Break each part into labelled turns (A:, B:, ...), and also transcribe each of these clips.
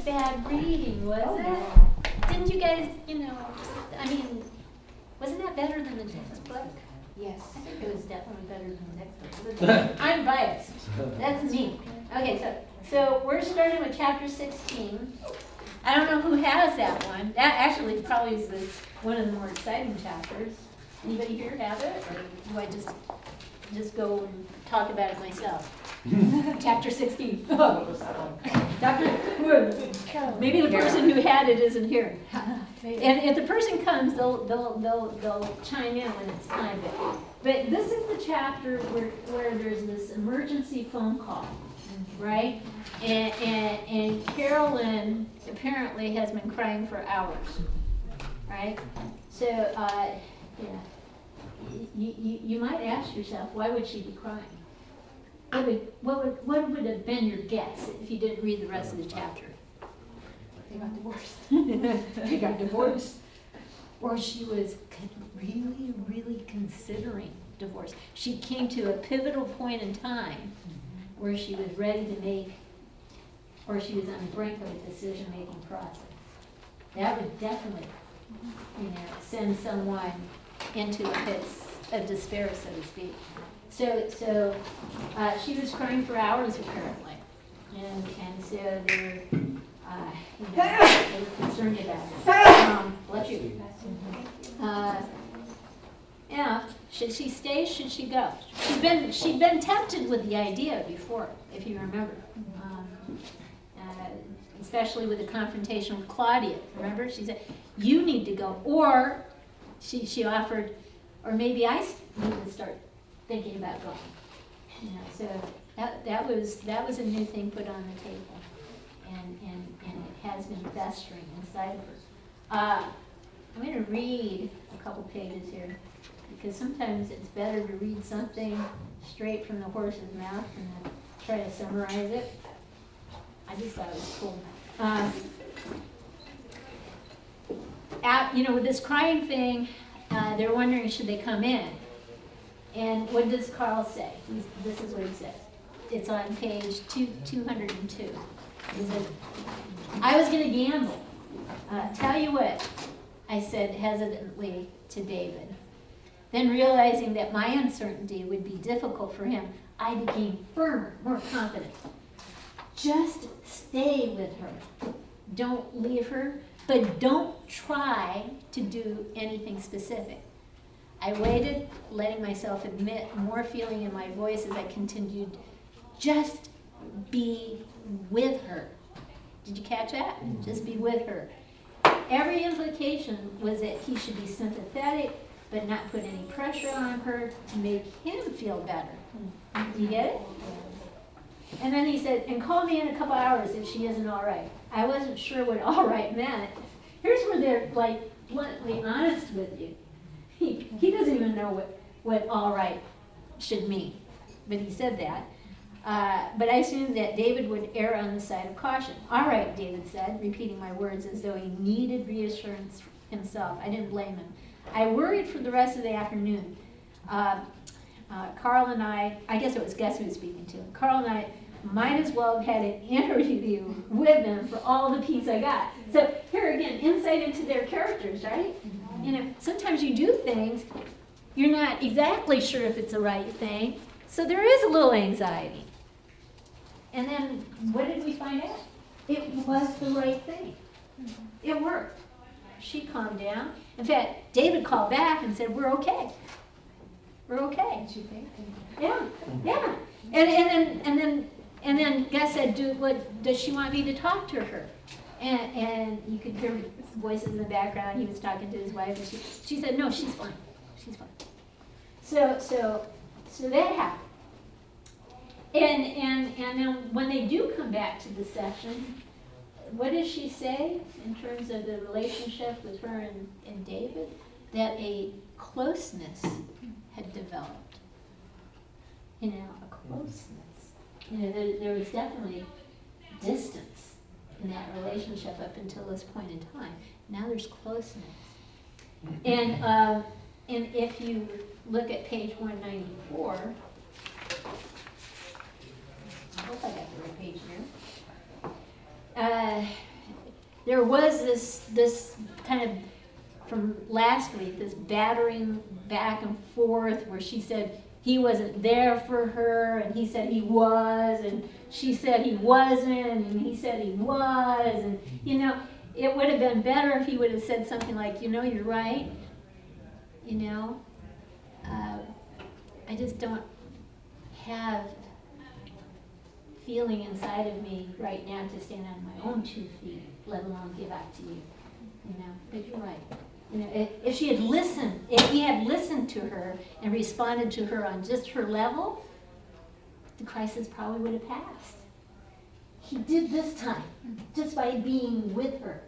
A: bad reading, was it? Didn't you guys, I mean, wasn't that better than the textbook?
B: Yes.
A: I think it was definitely better than the textbook. I'm biased. That's me. Okay, so we're starting with chapter 16. I don't know who has that one. That actually probably is one of the more exciting chapters. Anybody here have it, or do I just go and talk about it myself? Chapter 16. Maybe the person who had it isn't here. And if the person comes, they'll chime in when it's time. But this is the chapter where there's this emergency phone call, right? And Carolyn apparently has been crying for hours, right? So, yeah, you might ask yourself, why would she be crying? What would have been your guess if you didn't read the rest of the chapter?
B: They got divorced.
A: They got divorced. Or she was really, really considering divorce. She came to a pivotal point in time where she was ready to make, or she was on the brink of a decision-making process. That would definitely, send someone into a pit of despair, so to speak. So she was crying for hours apparently, and so they were concerned about it. Bless you. Should she stay? Should she go? She'd been tempted with the idea before, if you remember, especially with the confrontation with Claudia. Remember, she said, "You need to go," or she offered, or maybe I need to start thinking about going. So that was a new thing put on the table, and it has been festering inside of her. I'm going to read a couple pages here, because sometimes it's better to read something straight from the horse's mouth than to try to summarize it. I just thought it was cool. With this crying thing, they're wondering, should they come in? And what does Carl say? This is what he says. It's on page 202. He says, "I was going to gamble. Tell you what," I said hesitantly to David. Then realizing that my uncertainty would be difficult for him, I became firmer, more confident. "Just stay with her. Don't leave her, but don't try to do anything specific." I waited, letting myself admit more feeling in my voice as I continued, "Just be with her." Did you catch that? Just be with her. Every implication was that he should be sympathetic, but not put any pressure on her to make him feel better. Do you get it? And then he said, "And call me in a couple hours if she isn't all right." I wasn't sure what all right meant. Here's where they're bluntly honest with you. He doesn't even know what all right should mean, but he said that. But I assumed that David would err on the side of caution. "All right," David said, repeating my words as though he needed reassurance himself. I didn't blame him. I worried for the rest of the afternoon. Carl and I guess it was Gus who was speaking to him. Carl and I might as well have had an interview with them for all the peace I got. So here again, insight into their characters, right? Sometimes you do things, you're not exactly sure if it's the right thing, so there is a little anxiety. And then what did we find out? It was the right thing. It worked. She calmed down. In fact, David called back and said, "We're okay. We're okay."
B: Did you think?
A: Yeah. And then Gus said, "Does she want me to talk to her?" And you could hear voices in the background. He was talking to his wife, and she said, "No, she's fine. She's fine." So that happened. And then when they do come back to the session, what does she say in terms of the relationship with her and David? That a closeness had developed. A closeness. There was definitely distance in that relationship up until this point in time. Now there's closeness. And if you look at page 194, I hope I got the right page here. there was this kind of, from last week, this battering back and forth where she said he wasn't there for her, and he said he was, and she said he wasn't, and he said he was, and you know, it would have been better if he would have said something like, you know, you're right, you know, I just don't have feeling inside of me right now to stand on my own 2 feet, let alone give out to you, you know, but you're right. You know, if she had listened, if he had listened to her and responded to her on just her level, the crisis probably would have passed. He did this time, just by being with her.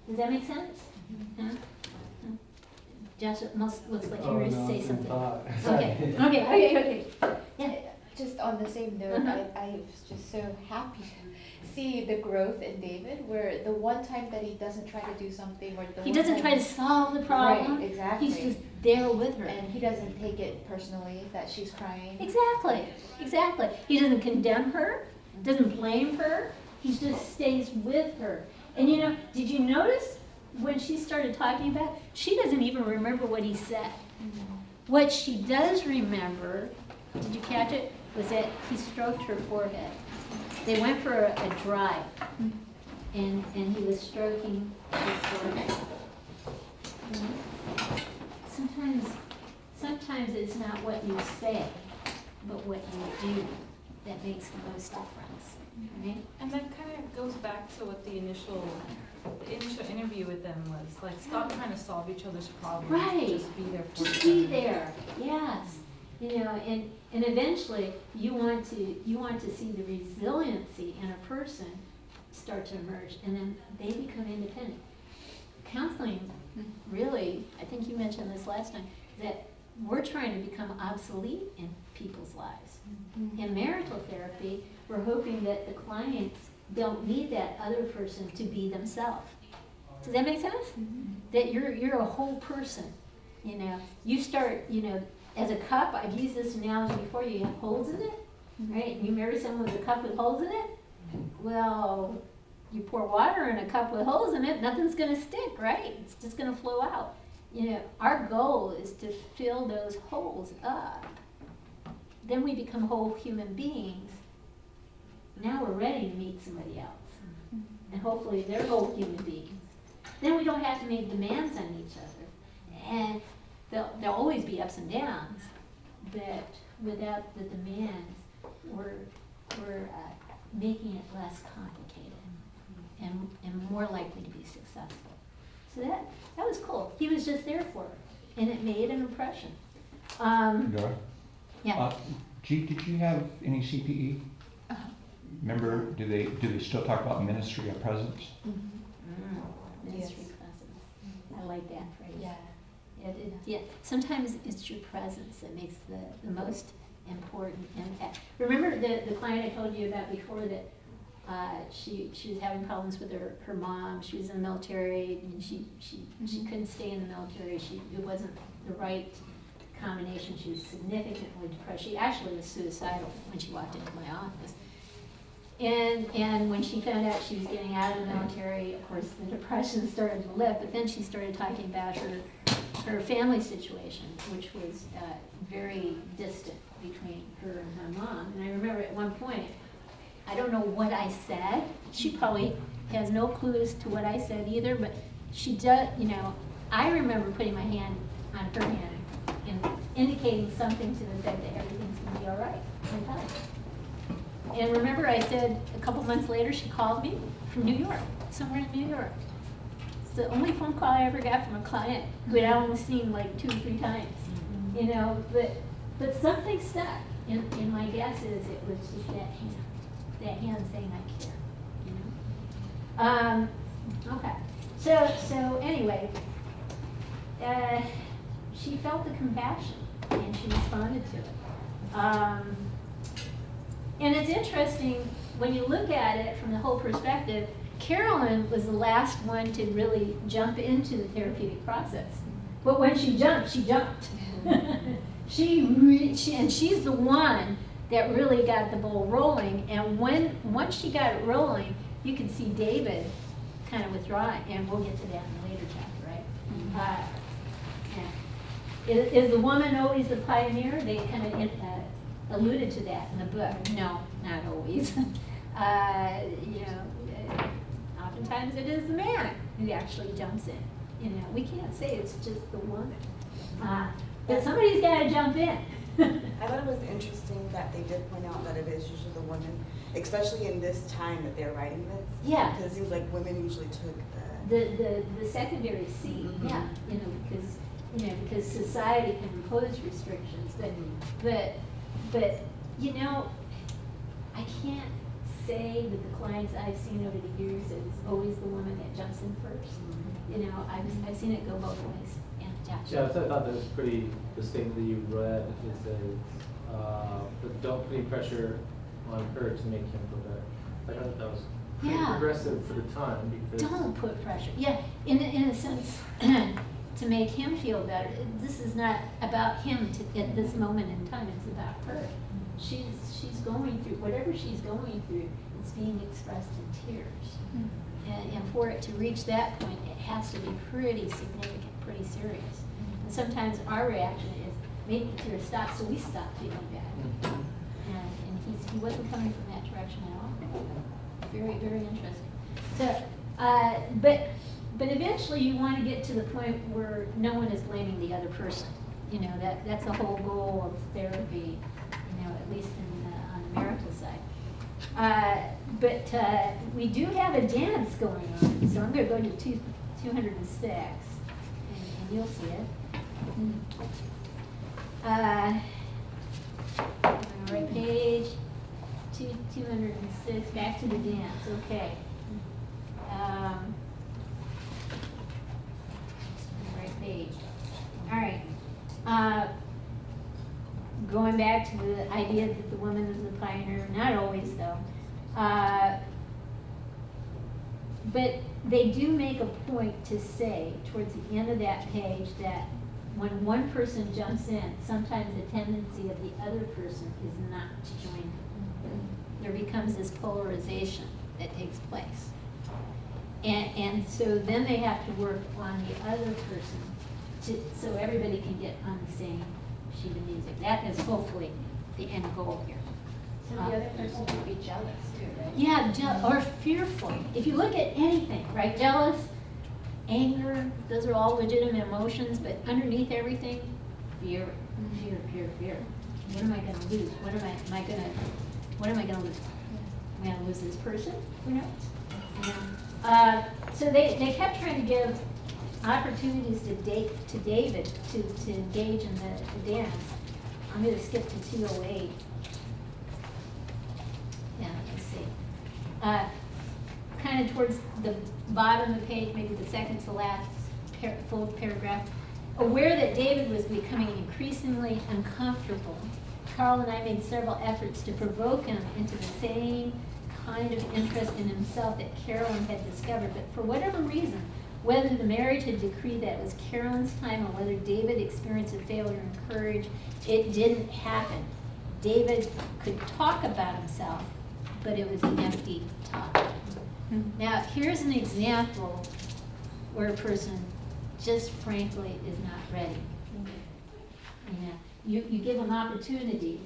A: Does that make sense? Huh? Huh? Josh, it looks like you were to say something. Okay. Yeah.
B: Just on the same note, I was just so happy to see the growth in David, where the one time that he doesn't try to do something, or
A: He doesn't try to solve the problem.
B: Right, exactly.
A: He's just there with her.
B: And he doesn't take it personally that she's crying.
A: Exactly. He doesn't condemn her, doesn't blame her. He just stays with her. And you know, did you notice when she started talking about it, she doesn't even remember what he said. What she does remember, did you catch it, was that he stroked her forehead. They went for a drive, and he was stroking her forehead. You know? Sometimes it's not what you say, but what you do that makes the most difference, right?
C: And that kind of goes back to what the initial interview with them was, like, stop trying to solve each other's problems.
A: Right.
C: Just be there for
A: Just
C: each
A: be
C: other.
A: there, yes. You know, and eventually you want to see the resiliency in a person start to emerge, and then they become independent. Counseling, really, I think you mentioned this last time, that we're trying to become obsolete in people's lives. In marital therapy, we're hoping that the clients don't need that other person to be themselves. Does that make sense? That you're a whole person. You know, you start, you know, as a cup, I've used this analogy before, you have holes in it, right? You marry someone with a cup with holes in it, well, you pour water in a cup with holes in it, nothing's gonna stick, right? It's just gonna flow out. You know, our goal is to fill those holes up. Then we become whole human beings. Now we're ready to meet somebody else. And hopefully they're whole human beings. Then we don't have to make demands on each other. And there'll always be ups and downs, but without the demands, we're making it less complicated and more likely to be successful. So that was cool. He was just there for her, and it made an impression.
D: Dora?
A: Yeah.
D: Did you have any CPE? Remember, do they still talk about ministry of presence?
A: Ministry presence. I like that phrase.
B: Yeah.
A: Yeah. Sometimes it's your presence that makes the most important impact. Remember the client I told you about before that she was having problems with her mom. She was in the military, and she couldn't stay in the military. It wasn't the right combination. She was significantly depressed. She actually was suicidal when she walked into my office. And when she found out she was getting out of the military, of course, the depression started to lift, but then she started talking about her family situation, which was very distant between her and her mom. And I remember at one point, I don't know what I said. She probably has no clue as to what I said either, but she does, you know, I remember putting my hand on her hand and indicating something to the effect that everything's gonna be all right. And remember I said a couple months later, she called me from New York, somewhere in New York. It's the only phone call I ever got from a client who I'd only seen like 2 or 3 times, you know, but something stuck. And my guess is it was just that hand saying I care, you know. Okay, so anyway, she felt the compassion and she responded to it. And it's interesting, when you look at it from the whole perspective, Carolyn was the last one to really jump into the therapeutic process. But when she jumped, she jumped. And she's the one that really got the ball rolling. And once she got it rolling, you could see David kind of withdrawing, and we'll get to that in a later chapter, right? Yeah. Is the woman always the pioneer? They kind of alluded to that in the book. No, not always. Oftentimes it is the man who actually jumps in. We can't say it's just the woman. But somebody's got to jump in.
E: I thought it was interesting that they did point out that it is usually the women, especially in this time that they're writing this.
A: Yeah.
E: Because it seems like women usually took
A: The secondary seat,
E: Mhm.
A: yeah, because society can impose restrictions, but I can't say that the clients I've seen over the years is always the woman that jumps in first. I've seen it go both ways. Yeah, Josh.
F: Yeah, I thought that was pretty, the statement that you read is that, but don't put any pressure on her to make him feel better. I thought that was pretty
A: Yeah.
F: progressive for the time because.
A: Don't put pressure. Yeah, in a sense, to make him feel better. This is not about him at this moment in time. It's about her. She's going through whatever she's going through. It's being expressed in tears, and for it to reach that point, it has to be pretty significant, pretty serious. And sometimes our reaction is make the tears stop, so we stop feeling bad. And he wasn't coming from that direction at all. Very, very interesting. So, but eventually you want to get to the point where no one is blaming the other person. That's the whole goal of therapy, at least on the marital side. But we do have a dance going on, so I'm going to go to 206, and you'll see it. All right, page 206, back to the dance, okay. Right page. All right. Going back to the idea that the woman is the pioneer, not always though. But they do make a point to say towards the end of that page that when one person jumps in, sometimes the tendency of the other person is not to join in. There becomes this polarization that takes place. And so then they have to work on the other person so everybody can get on the same sheet of music. That is hopefully the end goal here.
B: So the other person could be jealous too, right?
A: Yeah, or fearful. If you look at anything, right, jealous, anger, those are all legitimate emotions, but underneath everything, fear. What am I gonna lose? What am I gonna lose? Am I gonna lose this person? Who knows? So they kept trying to give opportunities to David to engage in the dance. I'm gonna skip to 208. Yeah, let's see. Kind of towards the bottom of the page, maybe the second to last full paragraph. Aware that David was becoming increasingly uncomfortable, Carl and I made several efforts to provoke him into the same kind of interest in himself that Carolyn had discovered. But for whatever reason, whether the marriage had decreed that it was Carolyn's time or whether David experienced a failure in courage, it didn't happen. David could talk about himself, but it was empty talk. Now, here's an example where a person just frankly is not ready. You give them opportunities,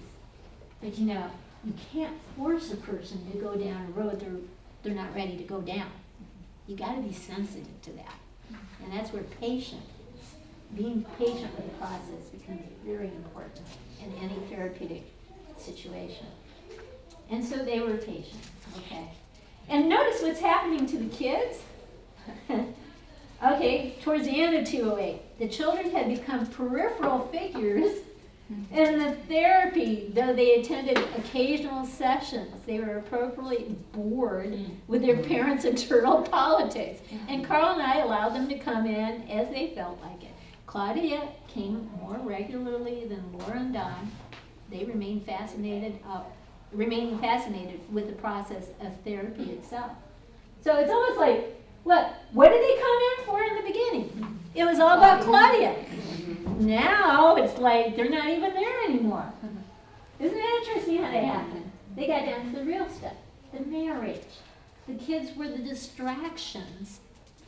A: but you can't force a person to go down a road they're not ready to go down. You gotta be sensitive to that. And that's where patience is. Being patient with the process becomes very important in any therapeutic situation. And so they were patient, okay. And notice what's happening to the kids. Okay, towards the end of 208, the children had become peripheral figures in the therapy. Though they attended occasional sessions, they were appropriately bored with their parents' internal politics. And Carl and I allowed them to come in as they felt like it. Claudia came more regularly than Laura and Don. They remained fascinated with the process of therapy itself. So it's almost like, look, what did they come in for in the beginning? It was all about Claudia. Now it's like they're not even there anymore. Isn't that interesting how that happened? They got down to the real stuff, the marriage. The kids were the distractions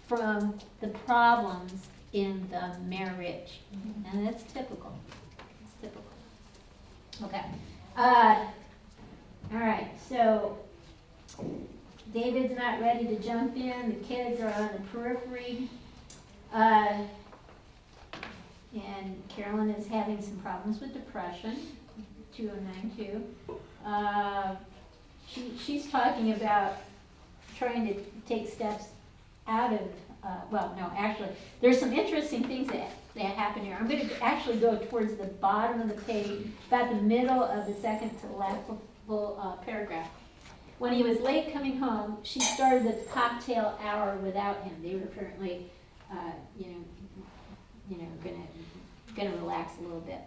A: from the problems in the marriage. And that's typical. It's typical. Okay. All right, so David's not ready to jump in. The kids are on the periphery. And Carolyn is having some problems with depression, 2092. She's talking about trying to take steps out of, well, no, actually, there's some interesting things that happen here. I'm going to actually go towards the bottom of the page, about the middle of the second to last full paragraph. When he was late coming home, she started the cocktail hour without him. They were apparently, gonna relax a little bit.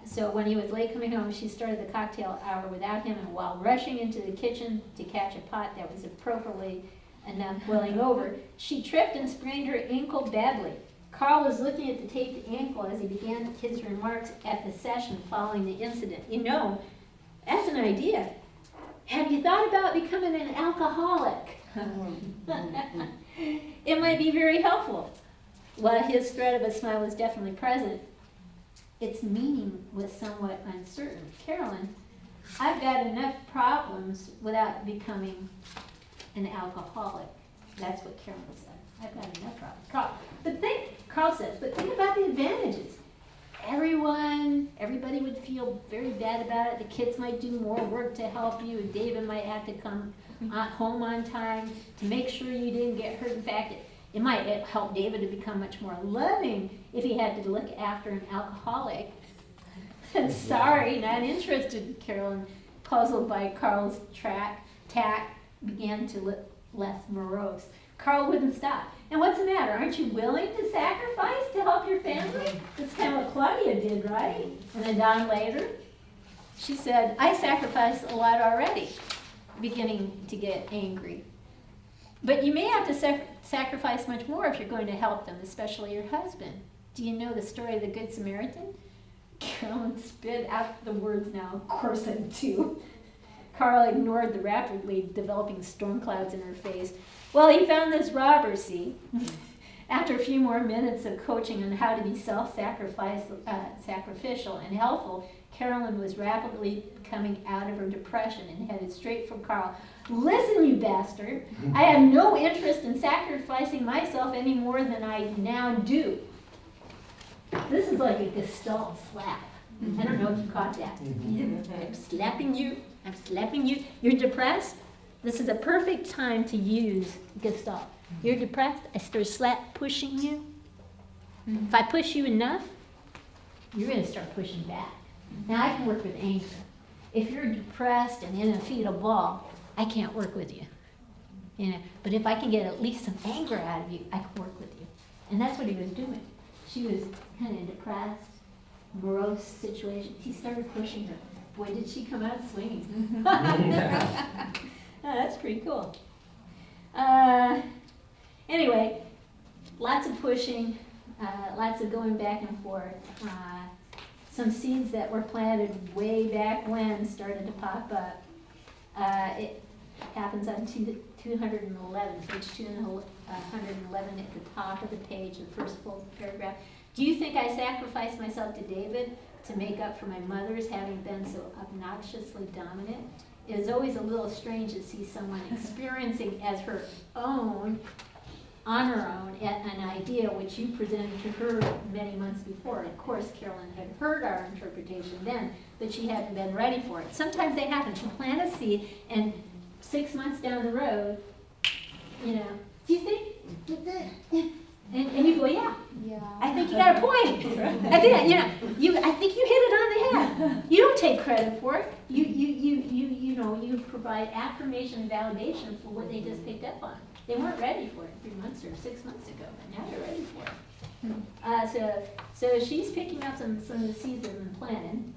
A: So when he was late coming home, she started the cocktail hour without him, and while rushing into the kitchen to catch a pot that was appropriately enough boiling over, she tripped and sprained her ankle badly. Carl was looking at the taped ankle as he began his remarks at the session following the incident. You know, that's an idea. Have you thought about becoming an alcoholic? It might be very helpful. While his threat of a smile was definitely present, its meaning was somewhat uncertain. Carolyn, I've got enough problems without becoming an alcoholic. That's what Carolyn said. I've got enough problems. Carl says, but think about the advantages. Everybody would feel very bad about it. The kids might do more work to help you, and David might have to come home on time to make sure you didn't get hurt. In fact, it might help David to become much more loving if he had to look after an alcoholic. Sorry, not interested, Carolyn, puzzled by Carl's tact, began to look less morose. Carl wouldn't stop. And what's the matter? Aren't you willing to sacrifice to help your family? That's kind of what Claudia did, right? And then Don later, she said, I sacrificed a lot already, beginning to get angry. But you may have to sacrifice much more if you're going to help them, especially your husband. Do you know the story of the Good Samaritan? Carolyn spit out the words now, of course I do. Carl ignored the rapidly developing storm clouds in her face. Well, he found this robber, see? After a few more minutes of coaching on how to be sacrificial and helpful, Carolyn was rapidly coming out of her depression and headed straight for Carl. Listen, you bastard, I have no interest in sacrificing myself any more than I now do. This is like a Gestalt slap. I don't know if you caught that. I'm slapping you. You're depressed? This is a perfect time to use Gestalt. You're depressed? I start pushing you. If I push you enough, you're going to start pushing back. Now, I can work with anger. If you're depressed and in a fetal ball, I can't work with you. But if I can get at least some anger out of you, I can work with you. And that's what he was doing. She was kind of depressed, morose situation. He started pushing her. Boy, did she come out swinging. Oh, that's pretty cool. Anyway, lots of pushing, lots of going back and forth. Some seeds that were planted way back when started to pop up. It happens on 211, page 211 at the top of the page, the first full paragraph. Do you think I sacrificed myself to David to make up for my mother's having been so obnoxiously dominant? It is always a little strange to see someone experiencing as her own, on her own, an idea which you presented to her many months before. Of course, Carolyn had heard our interpretation then, but she hadn't been ready for it. Sometimes they happen. You plant a seed, and 6 months down the road, do you think? And you go, yeah. I think you got a point. I think you hit it on the head. You don't take credit for it. You provide affirmation and validation for what they just picked up on. They weren't ready for it 3 months or 6 months ago, but now they're ready for it. So she's picking up some of the seeds that have been planted.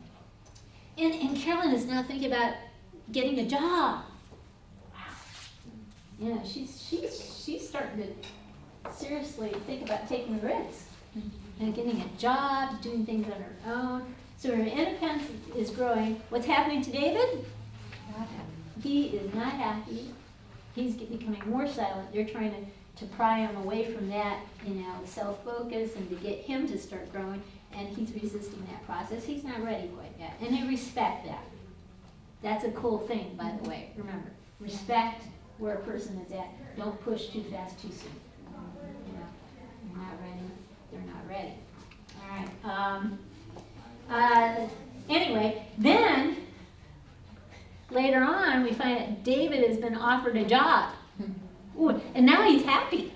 A: And Carolyn is now thinking about getting a job. Wow. She's starting to seriously think about taking risks and getting a job, doing things on her own. So her independence is growing. What's happening to David? Not happy. He is not happy. he's becoming more silent. They're trying to pry him away from that, self-focus and to get him to start growing, and he's resisting that process. He's not ready quite yet, and they respect that. That's a cool thing, by the way. Remember, respect where a person is at. Don't push too fast, too soon. They're not ready. They're not ready. All right. Anyway, then later on, we find that David has been offered a job. Ooh, and now he's happy.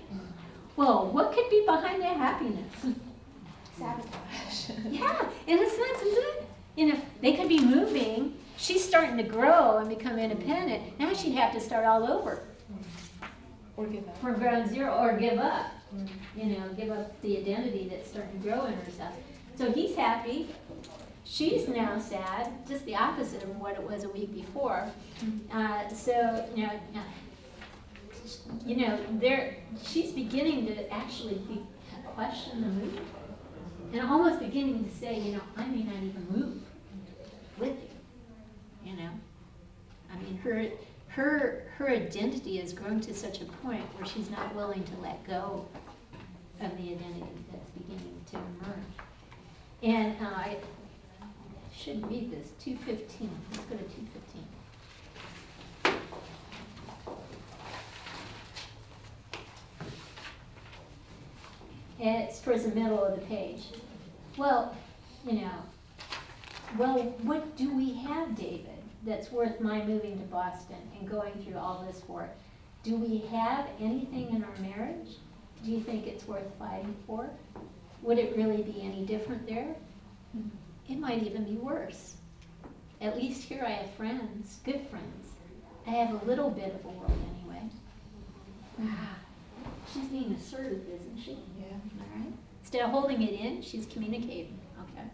A: Well, what could be behind that happiness?
B: Sabotage.
A: Yeah, in a sense, isn't it? They could be moving. She's starting to grow and become independent. Now she'd have to start all over
B: Or give up.
A: from ground zero or give up. Give up the identity that's starting to grow in herself. So he's happy. She's now sad, just the opposite of what it was a week before. She's beginning to actually question the move, and almost beginning to say, I may not even move with you. I mean, her identity has grown to such a point where she's not willing to let go of the identity that's beginning to emerge. And I should read this, 2:15. Let's go to 2:15. And it's towards the middle of the page. Well, what do we have, David, that's worth my moving to Boston and going through all this for? Do we have anything in our marriage? Do you think it's worth fighting for? Would it really be any different there? It might even be worse. At least here I have friends, good friends. I have a little bit of a world anyway. She's being assertive, isn't she?
B: Yeah.
A: All right. Instead of holding it in, she's communicating. Okay.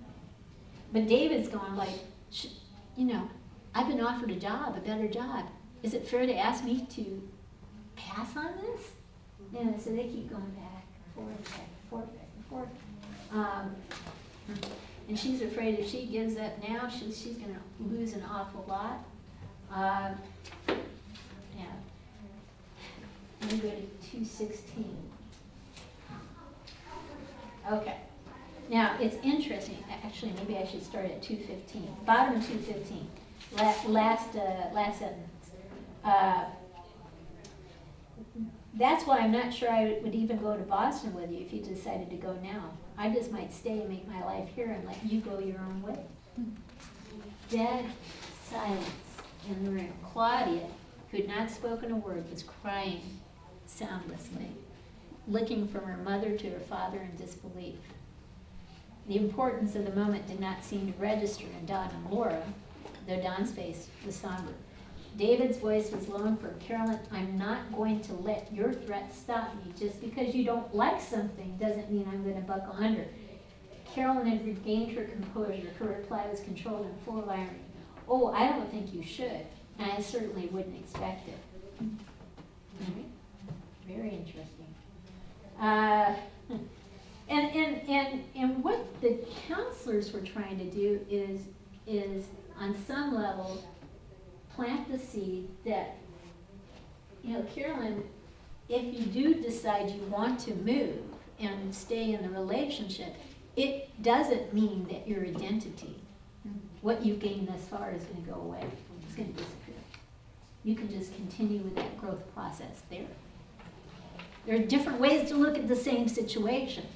A: But David's going like, I've been offered a job, a better job. Is it fair to ask me to pass on this? So they keep going back and forth, back and forth, back and forth. And she's afraid if she gives up now, she's going to lose an awful lot. Let me go to 2:16. Okay. Now, it's interesting. Actually, maybe I should start at 2:15. Bottom of 2:15. Last sentence. That's why I'm not sure I would even go to Boston with you if you decided to go now. I just might stay and make my life here and let you go your own way. Dead silence in the room. Claudia, who had not spoken a word, was crying soundlessly, looking from her mother to her father in disbelief. The importance of the moment did not seem to register in Don and Laura, though Don's face was somber. David's voice was low and firm. Carolyn, I'm not going to let your threat stop me. Just because you don't like something doesn't mean I'm going to buckle under. Carolyn had regained her composure. Her reply was controlled and full of irony. Oh, I don't think you should, and I certainly wouldn't expect it. Mm-hmm. Very interesting. And what the counselors were trying to do is on some level plant the seed that, Carolyn, if you do decide you want to move and stay in the relationship, it doesn't mean that your identity, what you've gained thus far, is going to go away. It's going to disappear. You can just continue with that growth process there. There are different ways to look at the same situation.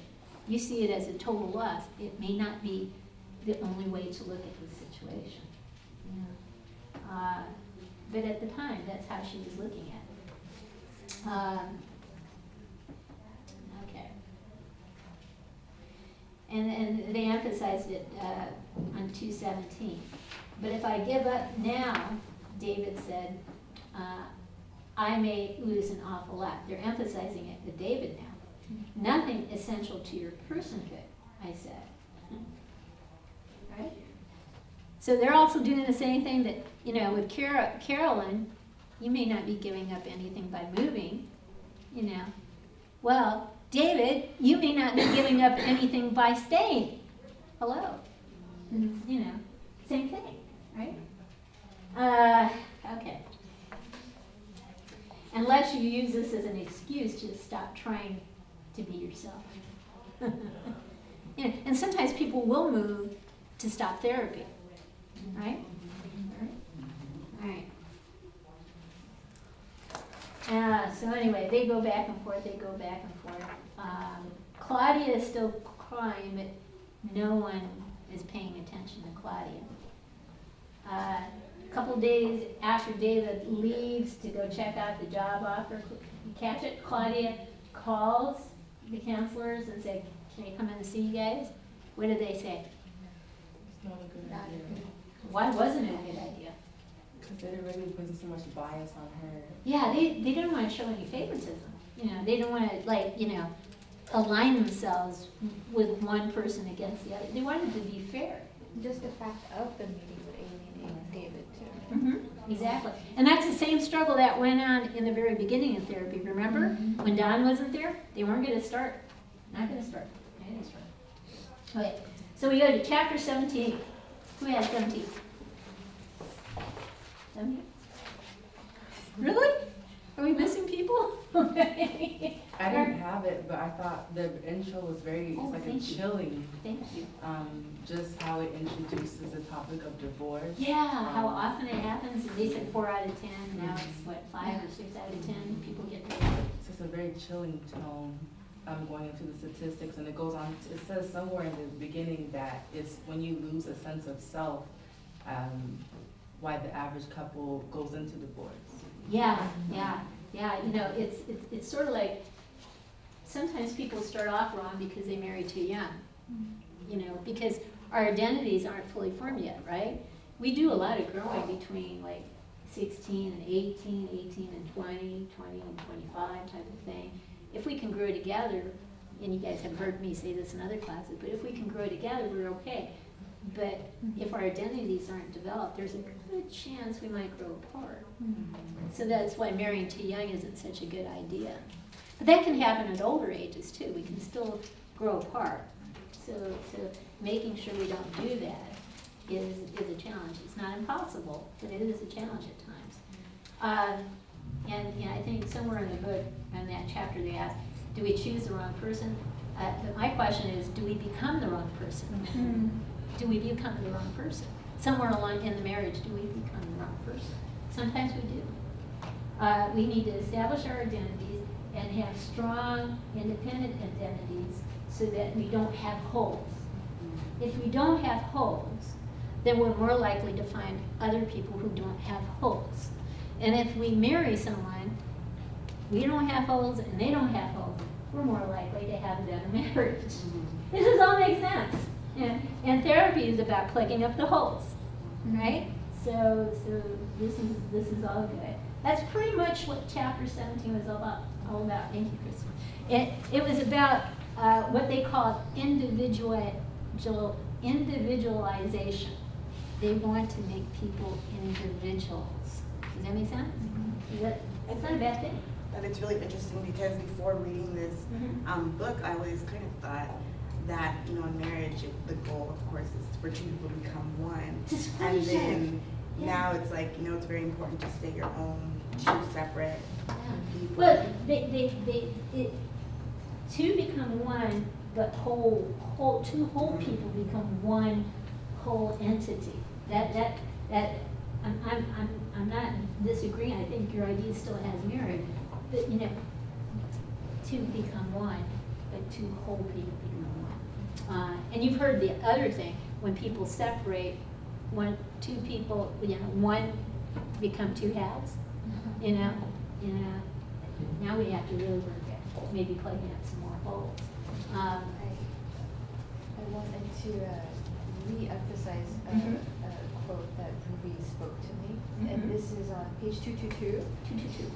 A: You see it as a total loss. It may not be the only way to look at the situation. But at the time, that's how she was looking at it. Okay. And they emphasized it on 2:17. But if I give up now, David said, I may lose an awful lot. They're emphasizing it with David now. Nothing essential to your personhood, I said. Right? So they're also doing the same thing that, with Carolyn, you may not be giving up anything by moving, Well, David, you may not be giving up anything by staying. Hello. Same thing, right? Okay. unless you use this as an excuse to stop trying to be yourself. You know, and sometimes people will move to stop therapy, right? All right. So anyway, they go back and forth, Claudia is still crying, but no one is paying attention to Claudia. A couple days after David leaves to go check out the job offer, you catch it? Claudia calls the counselors and say, "Can I come in and see you guys?" What did they say?
G: It's not a good
B: Not
G: idea.
B: good.
A: Why wasn't it a good idea?
G: Because it already puts so much bias on her.
A: Yeah, they didn't want to show any favoritism. You know, they didn't want to, like, you know, align themselves with one person against the other. They wanted to be fair.
B: Just the fact of the meeting would alienate David too.
A: Exactly. And that's the same struggle that went on in the very beginning of therapy, remember? When Don wasn't there, they weren't going to start. Not going to start. Not going to start. Okay, so we go to chapter 17. Who has 17? 17? Really? Are we missing people?
G: I didn't have it, but I thought the intro was very,
A: Oh,
G: it's like a
A: thank you.
G: chilling.
A: Thank you.
G: Just how it introduces the topic of divorce.
A: Yeah, how often it happens. They said 4 out of 10. Now it's what, 5 or 6 out of 10 people get divorced.
G: It's just a very chilling tone. Going into the statistics, and it goes on. It says somewhere in the beginning that it's when you lose a sense of self, why the average couple goes into divorce.
A: Yeah. You know, it's sort of like sometimes people start off wrong because they marry too young. You know, because our identities aren't fully formed yet, right? We do a lot of growing between like 16 and 18, 18 and 20, 20 and 25 type of thing. If we can grow together, and you guys have heard me say this in other classes, but if we can grow together, we're okay. But if our identities aren't developed, there's a good chance we might grow apart. So that's why marrying too young isn't such a good idea. But that can happen at older ages too. We can still grow apart. So making sure we don't do that is a challenge. It's not impossible, but it is a challenge at times. And I think somewhere in the book, in that chapter, they ask, do we choose the wrong person? But my question is, do we become the wrong person? Do we become the wrong person? Somewhere along in the marriage, do we become the wrong person? Sometimes we do. We need to establish our identities and have strong, independent identities so that we don't have holes. If we don't have holes, then we're more likely to find other people who don't have holes. And if we marry someone, we don't have holes and they don't have holes, we're more likely to have a better marriage. This does all make sense. And therapy is about plugging up the holes, right? So this is all good. That's pretty much what chapter 17 was all about. Thank you, Chris. It was about what they called individualization. They want to make people individuals. Does that make sense? It's not a bad thing.
E: But it's really interesting because before reading this book, I always kind of thought that, you know, in marriage, the goal, of course, is for two people to become one. And then now it's like, you know, it's very important to stay your own two separate people.
A: Well, two become one, but two whole people become one whole entity. I'm not disagreeing. I think your idea still has merit, but you know, two become one, but two whole people become one. And you've heard the other thing: when people separate, two people, you know, one become two halves. You know. Now we have to really work at maybe plugging up some more holes.
B: I wanted to re-emphasize a quote that Ruby spoke to me, and this is on page 222.
A: 222.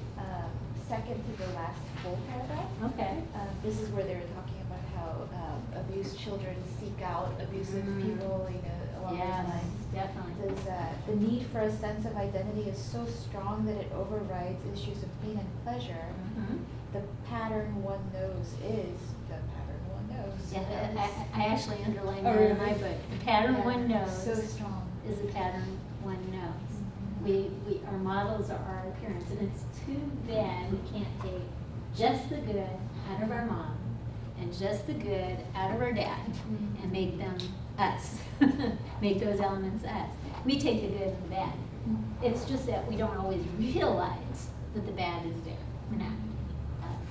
B: Second to the last full paragraph.
A: Okay.
B: This is where they were talking about how abused children seek out abusive people, you know, along those lines.
A: Definitely.
B: Says, the need for a sense of identity is so strong that it overrides issues of pain and pleasure. The pattern one knows is the pattern one knows.
A: Yeah, I actually underlined
B: Oh,
A: that in my
B: really?
A: book. The pattern one knows
B: So strong.
A: is the pattern one knows. Our models are our appearance, and it's two bad we can't take just the good out of our mom and just the good out of our dad and make them us, make those elements us. We take the good and the bad. It's just that we don't always realize that the bad is there. We're not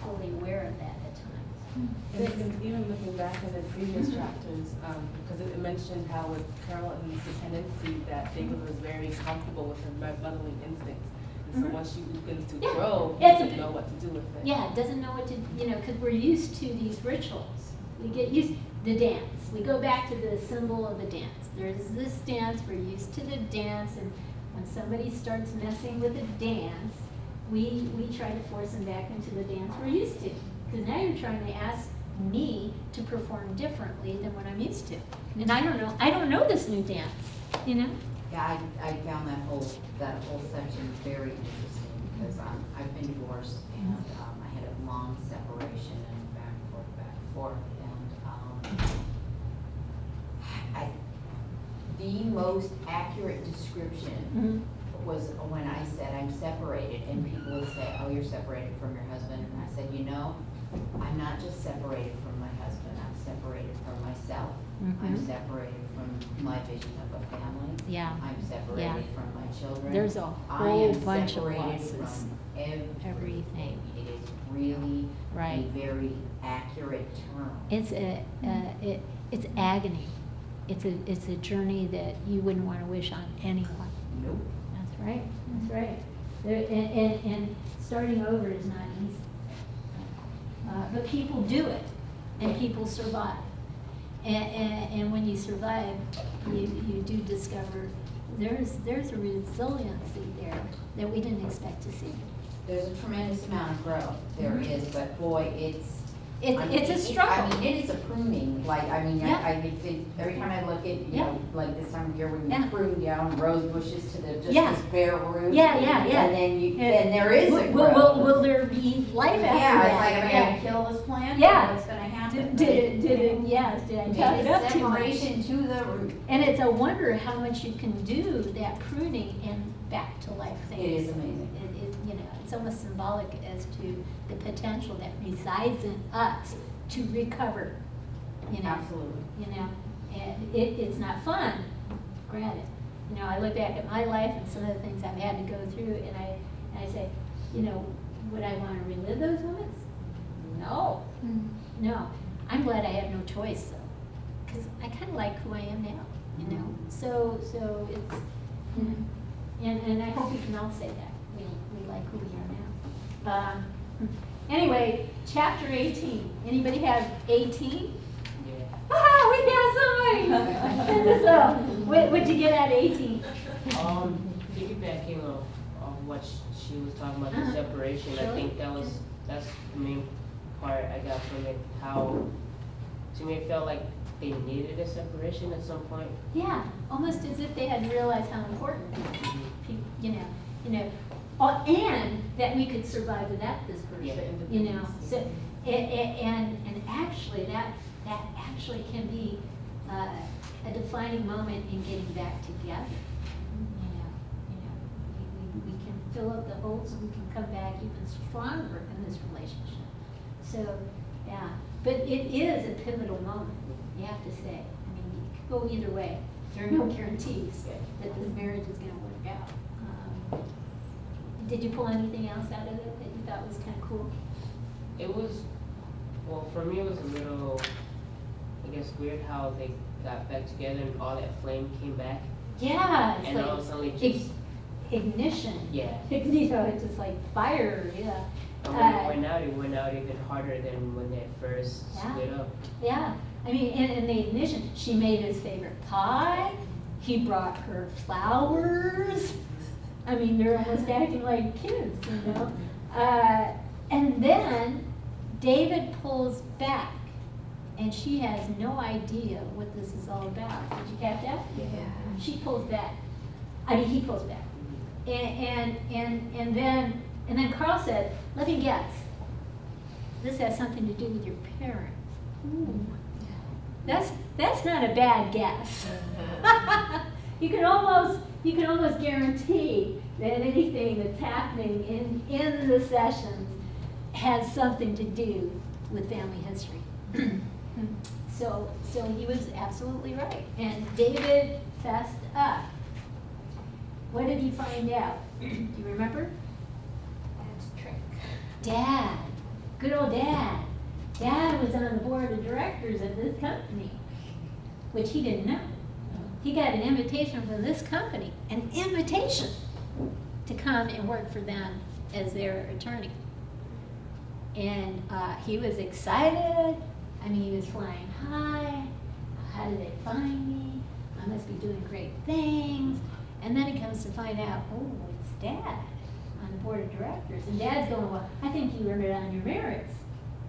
A: fully aware of that at times.
G: And even looking back in the previous chapters, because it mentioned how with Carolyn's tendency that David was very comfortable with her motherly instincts. And so
A: Mhm.
G: once she begins to
A: Yeah.
G: grow, he
A: It's a
G: doesn't
A: bit-
G: know what to do with it.
A: Yeah, it doesn't know what to, because we're used to these rituals. We get used, the dance. We go back to the symbol of the dance. There's this dance, we're used to the dance, and when somebody starts messing with the dance, we try to force them back into the dance we're used to. Because now you're trying to ask me to perform differently than what I'm used to. And I don't know this new dance, you know?
H: Yeah, I found that whole section very interesting because I've been divorced and I had a long separation and back and forth. And the most accurate description was when I said I'm separated, and people would say, oh, you're separated from your husband. And I said, I'm not just separated from my husband, I'm separated from myself. I'm separated from my vision of a family.
A: Yeah.
H: I'm separated from my children.
A: There's a
H: I
A: whole
H: am
A: bunch of
H: separated
A: losses.
H: from
A: Everything.
H: It is really
A: Right.
H: a very accurate term.
A: It's it's agony. It's a journey that you wouldn't want to wish on anyone.
H: Nope.
A: That's right. That's right. And starting over is not easy. But people do it, and people survive. And when you survive, you do discover there's a resiliency there that we didn't expect to see.
H: There's a tremendous amount of growth, there is, but boy,
A: It's a struggle.
H: It is a pruning,
A: Yeah.
H: every time I look at,
A: Yeah.
H: like this time of year, when
A: Yeah.
H: you prune down rose bushes to just
A: Yeah.
H: this bare root.
A: Yeah.
H: And then there is a
A: Will-
H: growth.
A: will there be life after
H: Yeah,
A: that?
H: it's like, am I
A: Yeah.
H: gonna kill this plant?
A: Yeah.
H: What's gonna happen?
A: Did I tug it up too much?
H: Separation to the root.
A: And it's a wonder how much you can do that pruning and back to life things.
H: It is amazing.
A: It's almost symbolic as to the potential that resides in us to recover,
H: Absolutely.
A: And it's not fun, granted. I look back at my life and some of the things I've had to go through, and I say, would I want to relive those moments? No. No, I'm glad I have no choice though, because I kind of like who I am now, So it's, and I hope we can all say that, we like who we are now. Anyway, chapter 18, anybody have 18? Ah, we got somebody! So, what'd you get at 18?
I: Piggybacking on what she was talking about, the
A: Uh-huh.
I: separation, I
A: Sure.
I: think that's the main part I got from it, how, to me, it felt like they needed a separation at some point.
A: Yeah, almost as if they had realized how important people, and that we could survive without this person, So, and actually, that actually can be a defining moment in getting back together. We can fill up the holes and we can come back even stronger in this relationship. So, yeah, but it is a pivotal moment, you have to say. It could go either way. There are no guarantees that this marriage is gonna work out. Did you pull anything else out of it that you thought was kind of cool?
I: It was, well, for me, it was a little, I guess, weird how they got back together and all that flame came back.
A: Yeah, it's
I: And all of a
A: like
I: sudden, it just,
A: ignition.
I: yeah.
A: It's just like fire, yeah.
I: And when it went out even harder than when they first
A: Yeah.
I: split up.
A: Yeah, in the ignition, she made his favorite pie, he brought her flowers. They're almost acting like kids, And then David pulls back, and she has no idea what this is all about. Did you catch that?
H: Yeah.
A: She pulls back. He pulls back. And then Carl said, let me guess. This has something to do with your parents. Ooh. That's not a bad guess. you can almost guarantee that anything that's happening in the sessions has something to do with family history. So he was absolutely right. And David fessed up. What did he find out? Do you remember?
B: That's trick.
A: Dad, good old Dad. Dad was on the board of directors of this company, which he didn't know. He got an invitation from this company, an invitation to come and work for them as their attorney. And he was excited. I mean, he was flying high. How did they find me? I must be doing great things. And then he comes to find out, oh, it's Dad on the board of directors. And Dad's going, well, I think you earned it on your merits.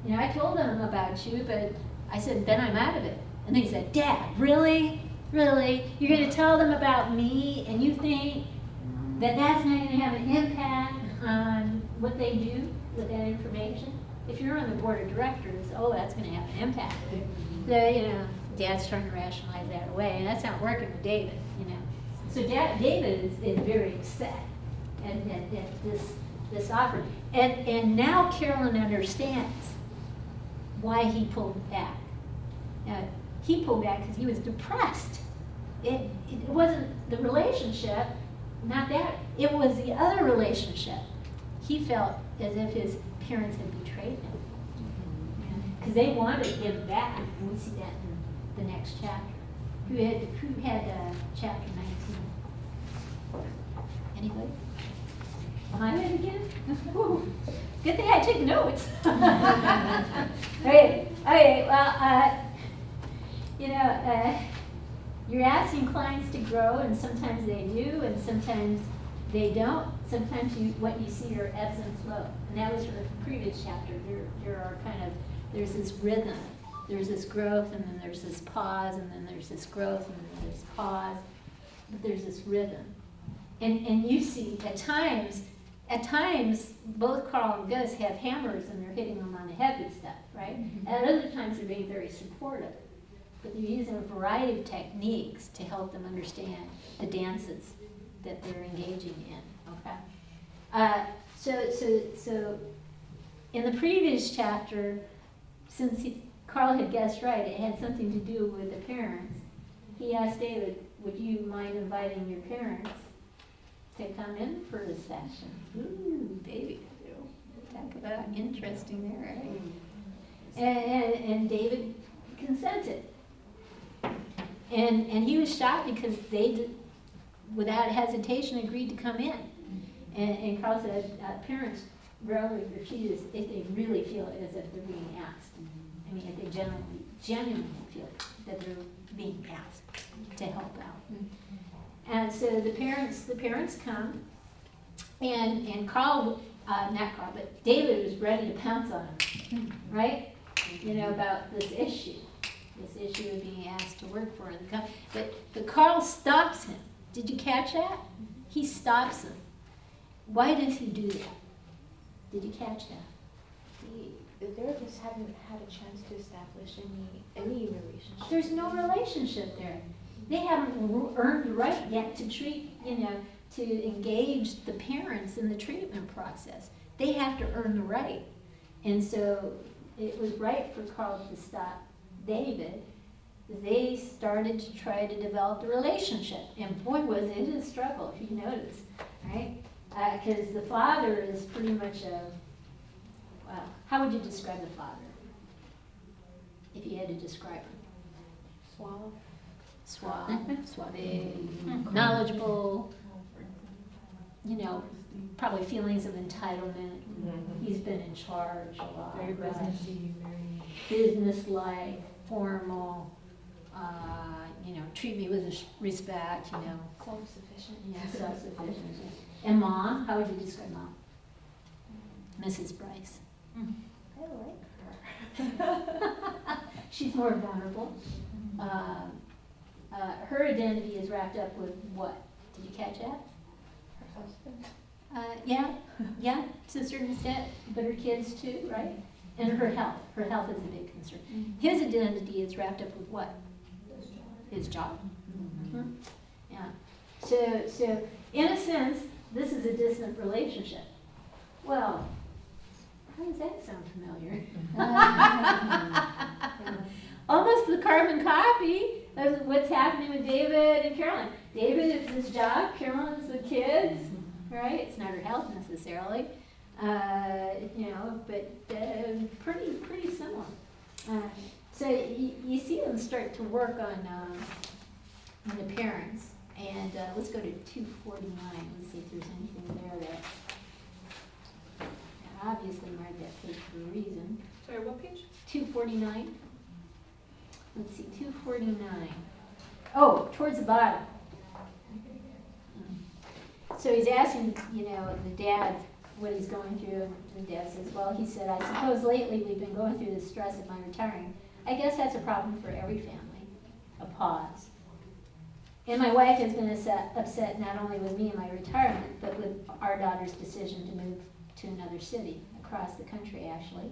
A: You know, I told them about you, but I said, then I'm out of it. And they said, Dad, really? Really? You're going to tell them about me, and you think that that's not going to have an impact on what they do with that information? If you're on the board of directors, oh, that's going to have an impact. So, you know, Dad's trying to rationalize that away, and that's not working with David, you know. So David is very upset at this offer. And now Carolyn understands why he pulled back. He pulled back because he was depressed. It wasn't the relationship, not that. It was the other relationship. He felt as if his parents had betrayed him. Because they wanted him back. And we see that in the next chapter. Who had chapter 19? Anybody? Am I in again? Whew. Good thing I took notes. Okay, well, you know, you're asking clients to grow, and sometimes they do, and sometimes they don't. Sometimes what you see are ebbs and flows. And that was from the previous chapter. There's this rhythm. There's this growth, and then there's this pause, and then there's this growth, and then there's pause. But there's this rhythm. And you see, at times, both Carl and Gus have hammers, and they're hitting them on the head with stuff, right? And at other times, they're being very supportive. But they're using a variety of techniques to help them understand the dances that they're engaging in, okay? So in the previous chapter, since Carl had guessed right, it had something to do with the parents. He asked David, would you mind inviting your parents to come in for a session? Ooh, baby, talk about interesting there, right? And David consented. And he was shocked because they did, without hesitation, agreed to come in. And Carl said, parents rarely refuse if they really feel as if they're being asked. I mean, if they genuinely feel that they're being asked to help out. And so the parents come, and Carl, not Carl, but David was ready to pounce on him, right? You know, about this issue of being asked to work for him. But Carl stops him. Did you catch that? He stops him. Why does he do that? Did you catch that?
B: The therapists haven't had a chance to establish any relationship.
A: There's no relationship there. They haven't earned the right yet to treat, to engage the parents in the treatment process. They have to earn the right. And so it was right for Carl to stop David. They started to try to develop the relationship. And boy, was it a struggle, if you notice, right? Because the father is pretty much wow, how would you describe the father? If you had to describe him. Suave, knowledgeable, probably feelings of entitlement. He's been in charge a lot.
C: Very
A: right?
C: businessy, very.
A: Business-like, formal, treat me with respect,
B: Self-sufficient.
A: Yeah, self-sufficient. And Mom, how would you describe Mom? Mrs. Bryce.
B: I like her.
A: She's more vulnerable. Her identity is wrapped up with what? Did you catch that?
B: Her husband.
A: Yeah, to a certain extent, but her kids too, right? And her health. Her health is a big concern. His identity is wrapped up with what? His job. Mm-hmm. Yeah. So in a sense, this is a distant relationship. Well, how does that sound familiar? Almost the carbon copy of what's happening with David and Carolyn. David, it's his job. Carolyn, it's the kids, right? It's not her health necessarily, but pretty similar. So you see them start to work on the parents. And let's go to 249. Let's see if there's anything there that obviously marked that page for a reason.
C: Sorry, what page?
A: 249. Let's see, 249. Oh, towards the bottom. So he's asking, the dad what he's going through, and the dad says, well, he said, I suppose lately we've been going through the stress of my retiring. I guess that's a problem for every family. A pause. And my wife has been upset not only with me and my retirement, but with our daughter's decision to move to another city, across the country actually.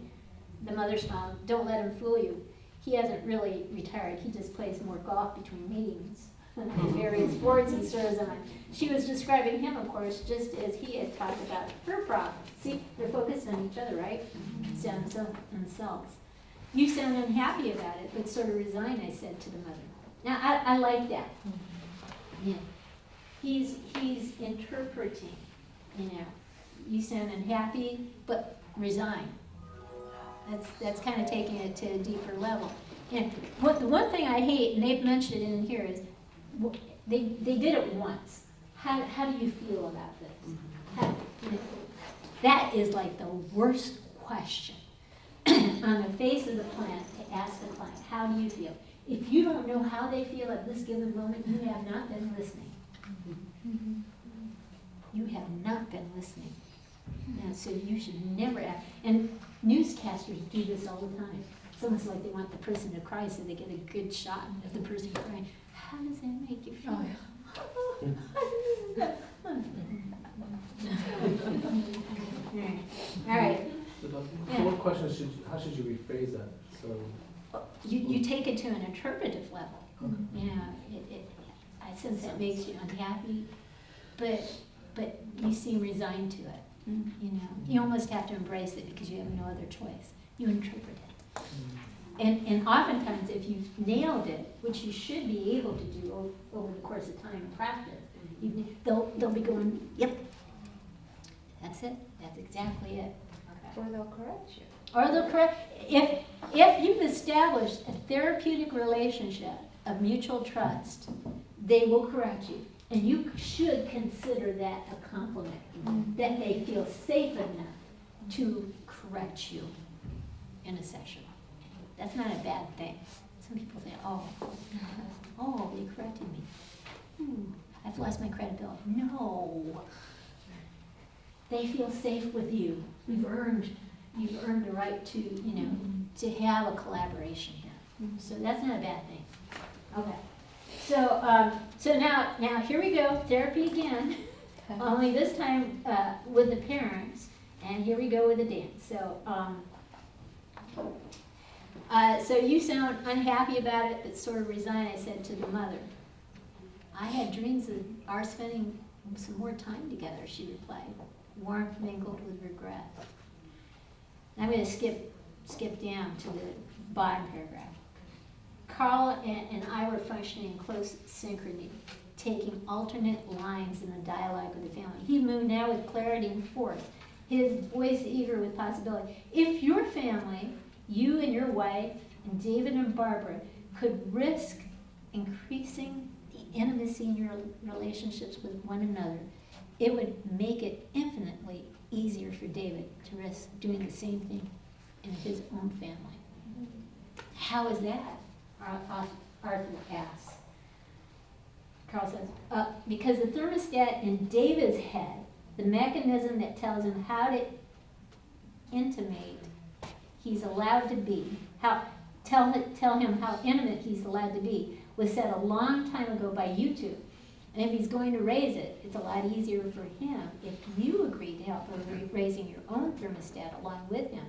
A: The mother smiled, don't let him fool you. He hasn't really retired, he just plays more golf between meetings. And various boards he serves on. She was describing him, of course, just as he had talked about her problem. See, they're focused on each other, right? Themselves. You sound unhappy about it, but sort of resigned, I said to the mother. Now, I like that. Yeah. He's interpreting, you sound unhappy, but resign. That's kind of taking it to a deeper level. And the one thing I hate, and they've mentioned it in here, is they did it once. How do you feel about this? That is like the worst question on the face of the planet to ask the client. How do you feel? If you don't know how they feel at this given moment, you have not been listening. You have not been listening. Now, so you should never ask. And newscasters do this all the time. It's almost like they want the person to cry so they get a good shot of the person crying. How does that make you feel? All right.
F: So one question, how should you rephrase that? So
A: You take it to an interpretive level. I sense that makes you unhappy, but you seem resigned to it. You almost have to embrace it because you have no other choice. You interpret it. And oftentimes, if you've nailed it, which you should be able to do over the course of time and practice, they'll be going, yep, that's it, that's exactly it.
B: Or they'll correct you.
A: Or they'll correct, if you've established a therapeutic relationship of mutual trust, they will correct you. And you should consider that a compliment, that they feel safe enough to correct you in a session. That's not a bad thing. Some people say, oh, they corrected me. I've lost my credibility. No. They feel safe with you. You've earned the right to have a collaboration here. So that's not a bad thing. Okay. So now here we go, therapy again. Only this time with the parents, and here we go with the dance. So you sound unhappy about it, but sort of resigned, I said to the mother. I had dreams of our spending some more time together, she replied, warmth mingled with regret. I'm going to skip down to the bottom paragraph. Carl and I were functioning in close synchrony, taking alternate lines in the dialogue of the family. He moved now with clarity and force, his voice eager with possibility. If your family, you and your wife, and David and Barbara, could risk increasing the intimacy in your relationships with one another, it would make it infinitely easier for David to risk doing the same thing in his own family. How is that? Arthur asks. Carl says, because the thermostat in David's head, the mechanism that tells him how to intimate he's allowed to be, tell him how intimate he's allowed to be, was set a long time ago by you two. And if he's going to raise it, it's a lot easier for him if you agree to help with raising your own thermostat along with him.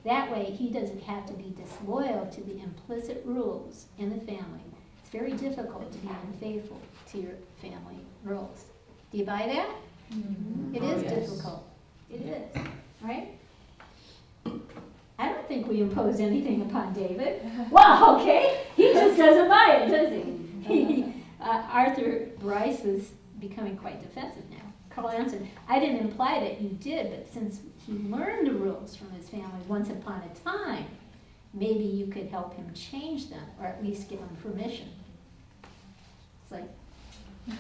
A: That way, he doesn't have to be disloyal to the implicit rules in the family. It's very difficult to be unfaithful to your family rules. Do you buy that? It
G: Oh,
A: is
G: yes.
A: difficult. It is, right? I don't think we impose anything upon David. Well, okay, he just doesn't buy it, does he? Arthur Bryce was becoming quite defensive now. Carl answered, I didn't imply that you did, but since he learned the rules from his family once upon a time, maybe you could help him change them, or at least give him permission. It's like,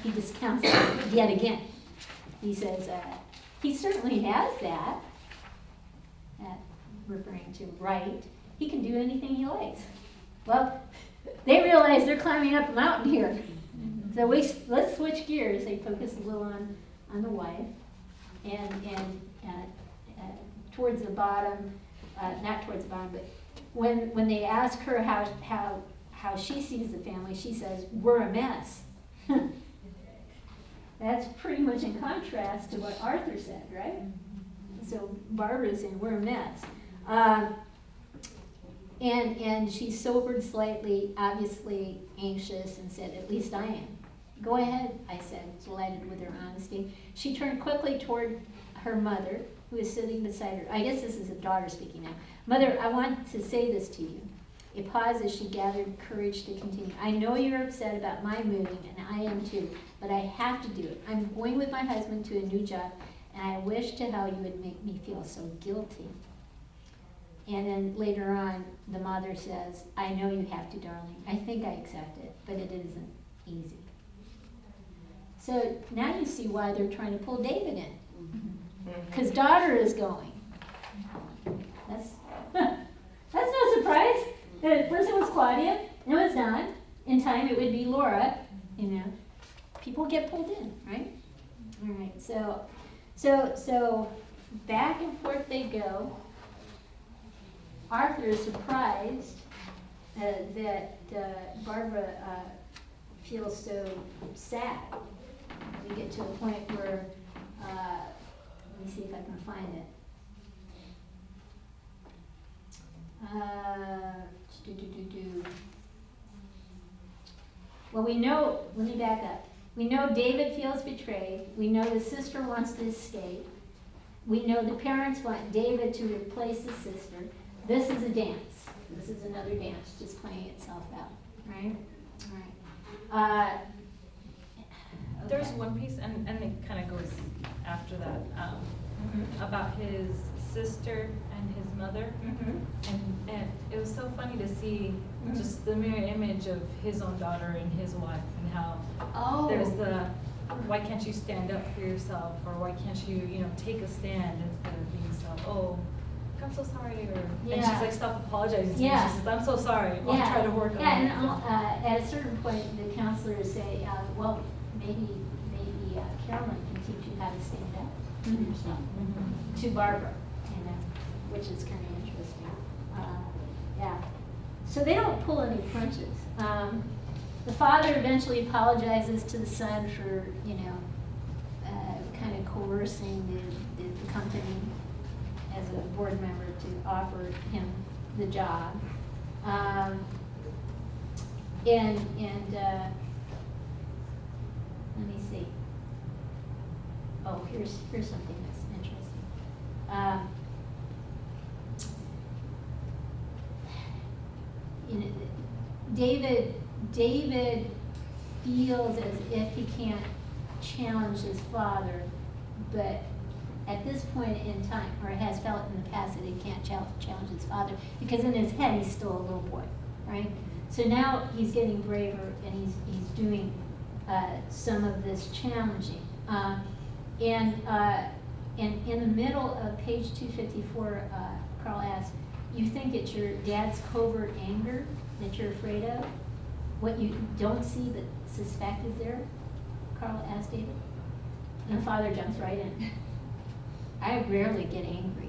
A: he discounts it yet again. He says, he certainly has that, referring to right. He can do anything he likes. Well, they realize they're climbing up a mountain here. So let's switch gears. They focus a little on the wife, and towards the bottom, not towards the bottom, but when they ask her how she sees the family, she says, we're a mess. That's pretty much in contrast to what Arthur said, right? So Barbara's saying, we're a mess. And she sobered slightly, obviously anxious, and said, at least I am. Go ahead, I said, delighted with her honesty. She turned quickly toward her mother, who was sitting beside her. I guess this is a daughter speaking now. Mother, I want to say this to you. A pause as she gathered courage to continue. I know you're upset about my moving, and I am too, but I have to do it. I'm going with my husband to a new job, and I wish to hell you would make me feel so guilty. And then later on, the mother says, I know you have to, darling. I think I accept it, but it isn't easy. So now you see why they're trying to pull David in. Because daughter is going. That's no surprise. At first it was Claudia, and it was not. In time it would be Laura. You know, people get pulled in, right? All right. So back and forth they go. Arthur is surprised that Barbara feels so sad. We get to a point where, let me see if I can find it. Well, we know, let me back up. We know David feels betrayed. We know the sister wants to escape. We know the parents want David to replace the sister. This is a dance. This is another dance just playing itself out, right? All right.
C: There's one piece, and it kind of goes after that, about his sister and his mother. And it was so funny to see just the mirror image of his own daughter and his wife, and how there's the, why can't you stand up for yourself, or why can't you, take a stand instead of being so, I'm so sorry, or, and she's like, stop apologizing to me. She says, I'm so sorry, I'll try to work on it.
A: And at a certain point, the counselors say, well, maybe Carolyn can teach you how to stand up for yourself, to Barbara, which is kind of interesting. So they don't pull any punches. The father eventually apologizes to the son for, kind of coercing the company as a board member to offer him the job. Let me see. Oh, here's something that's interesting. David feels as if he can't challenge his father, but at this point in time, or has felt in the past that he can't challenge his father, because in his head he's still a little boy, right? So now he's getting braver, and he's doing some of this challenging. And in the middle of page 254, Carl asks, you think it's your dad's covert anger that you're afraid of? What you don't see but suspect is there? Carl asked David. And the father jumps right in. I rarely get angry,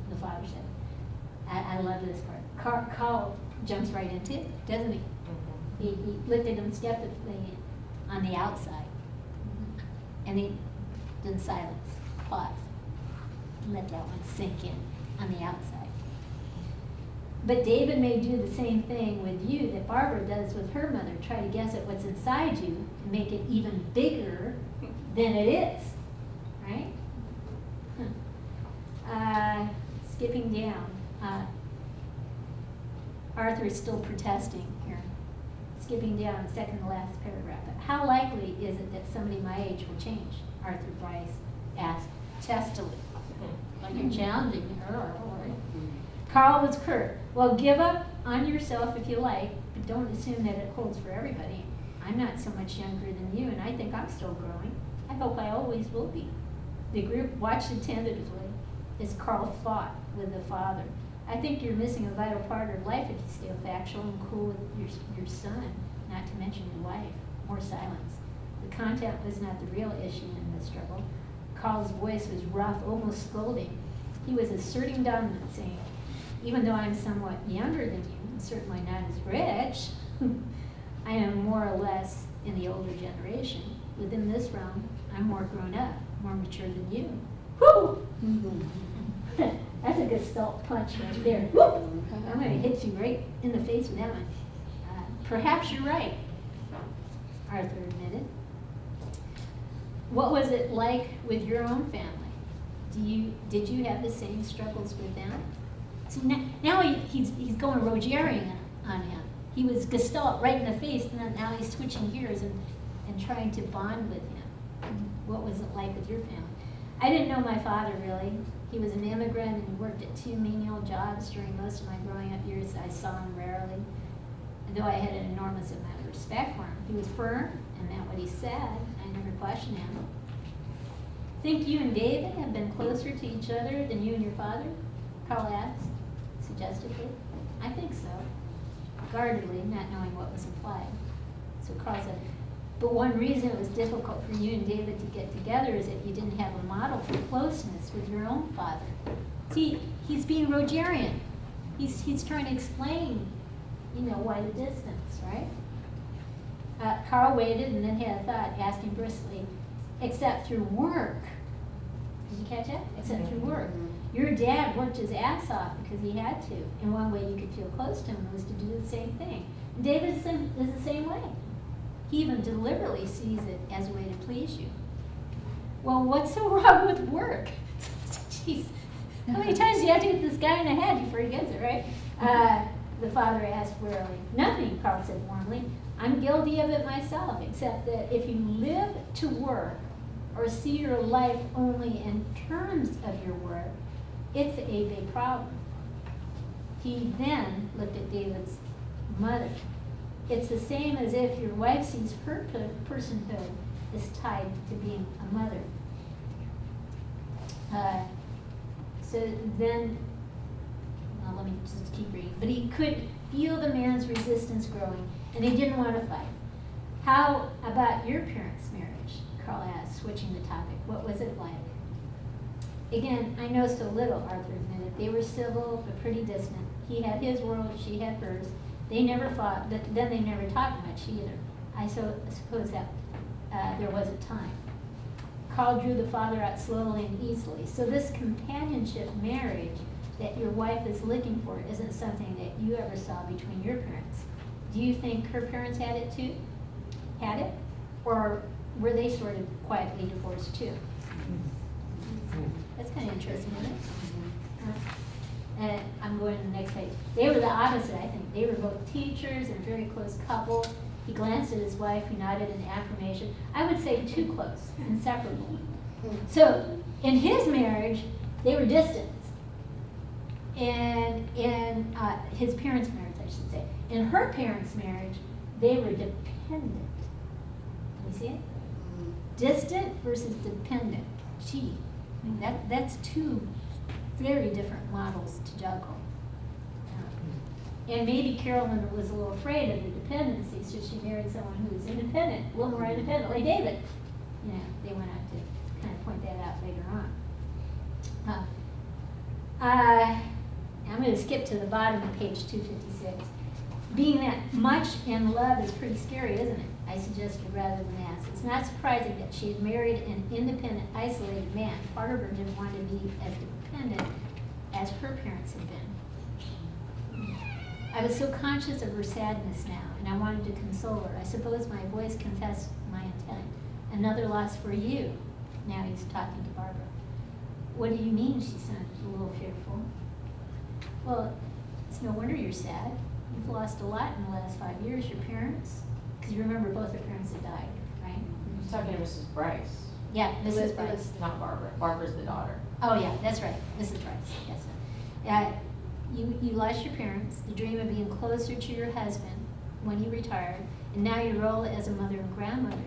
A: the father said. I love this part. Carl jumps right into it, doesn't he? He looked at him skeptically on the outside. And he did silence, pause, let that one sink in on the outside. But David may do the same thing with you that Barbara does with her mother, try to guess at what's inside you and make it even bigger than it is, right? Skipping down, Arthur is still protesting here. Skipping down, second to last paragraph. How likely is it that somebody my age will change? Arthur Bryce asked testily. Like you're challenging her, all right? Carl was curt. Well, give up on yourself if you like, but don't assume that it holds for everybody. I'm not so much younger than you, and I think I'm still growing. I hope I always will be. The group watched attentively as Carl fought with the father. I think you're missing a vital part of life if you stay factual and cool with your son, not to mention your wife. More silence. The content was not the real issue in the struggle. Carl's voice was rough, almost scolding. He was asserting dominance, saying, even though I'm somewhat younger than you, and certainly not as rich, I am more or less in the older generation. Within this realm, I'm more grown up, more mature than you. Whoo! That's a Gestalt punch right there. Whoo! I'm going to hit you right in the face with that one. Perhaps you're right, Arthur admitted. What was it like with your own family? Did you have the same struggles with them? See, now he's going Rogerian on him. He was Gestalt right in the face, and now he's switching gears and trying to bond with him. What was it like with your family? I didn't know my father, really. He was an immigrant and worked at 2 menial jobs during most of my growing up years. I saw him rarely, and though I had an enormous amount of respect for him. He was firm and meant what he said. I never questioned him. Think you and David have been closer to each other than you and your father? Carl asked, suggestively. I think so. Guardedly, not knowing what was implied. So Carl said, but one reason it was difficult for you and David to get together is that you didn't have a model for closeness with your own father. See, he's being Rogerian. He's trying to explain, why the distance, right? Carl waited and then had a thought, asking briskly, except through work. Did you catch that? Except through work. Your dad worked his ass off because he had to. And one way you could feel close to him was to do the same thing. And David is the same way. He even deliberately sees it as a way to please you. Well, what's so wrong with work? Jeez, how many times do you have to hit this guy in the head before he gets it, right? The father asked wearily. Nothing, Carl said warmly. I'm guilty of it myself, except that if you live to work or see your life only in terms of your work, it's a big problem. He then looked at David's mother. It's the same as if your wife sees her personhood is tied to being a mother. So then, well, let me just keep reading. But he could feel the man's resistance growing, and he didn't want to fight. How about your parents' marriage? Carl asked, switching the topic. What was it like? Again, I know so little, Arthur admitted. They were civil, but pretty distant. He had his world, she had hers. They never fought, but then they never talked much either. I suppose that there wasn't time. Carl drew the father out slowly and easily. So this companionship marriage that your wife is looking for isn't something that you ever saw between your parents. Do you think her parents had it too? Had it? Or were they sort of quietly divorced too? That's kind of interesting, isn't it? And I'm going to the next page. They were the opposite, I think. They were both teachers and a very close couple. He glanced at his wife, who nodded in affirmation. I would say too close, inseparable. So in his marriage, they were distant. And in his parents' marriage, I should say. In her parents' marriage, they were dependent. Can you see it? Distant versus dependent. Gee, I mean, that's two very different models to juggle. And maybe Carolyn was a little afraid of the dependency, so she married someone who was independent, a little more independent, like David. They went on to kind of point that out later on. I'm going to skip to the bottom of page 256. Being that much in love is pretty scary, isn't it? I suggested rather than ask. It's not surprising that she had married an independent, isolated man. Part of her didn't want to be as dependent as her parents had been. I was so conscious of her sadness now, and I wanted to console her. I suppose my voice confessed my intent. Another loss for you. Now he's talking to Barbara. What do you mean? She sounded a little fearful. Well, it's no wonder you're sad. You've lost a lot in the last 5 years. Your parents, because you remember both her parents had died, right?
H: He's talking to Mrs. Bryce.
A: Yeah,
H: It
A: Mrs.
H: was
A: Bryce.
H: not Barbara. Barbara's the daughter.
A: Oh, yeah, that's right, Mrs. Bryce, yes. You lost your parents, the dream of being closer to your husband when you retired, and now your role as a mother and grandmother.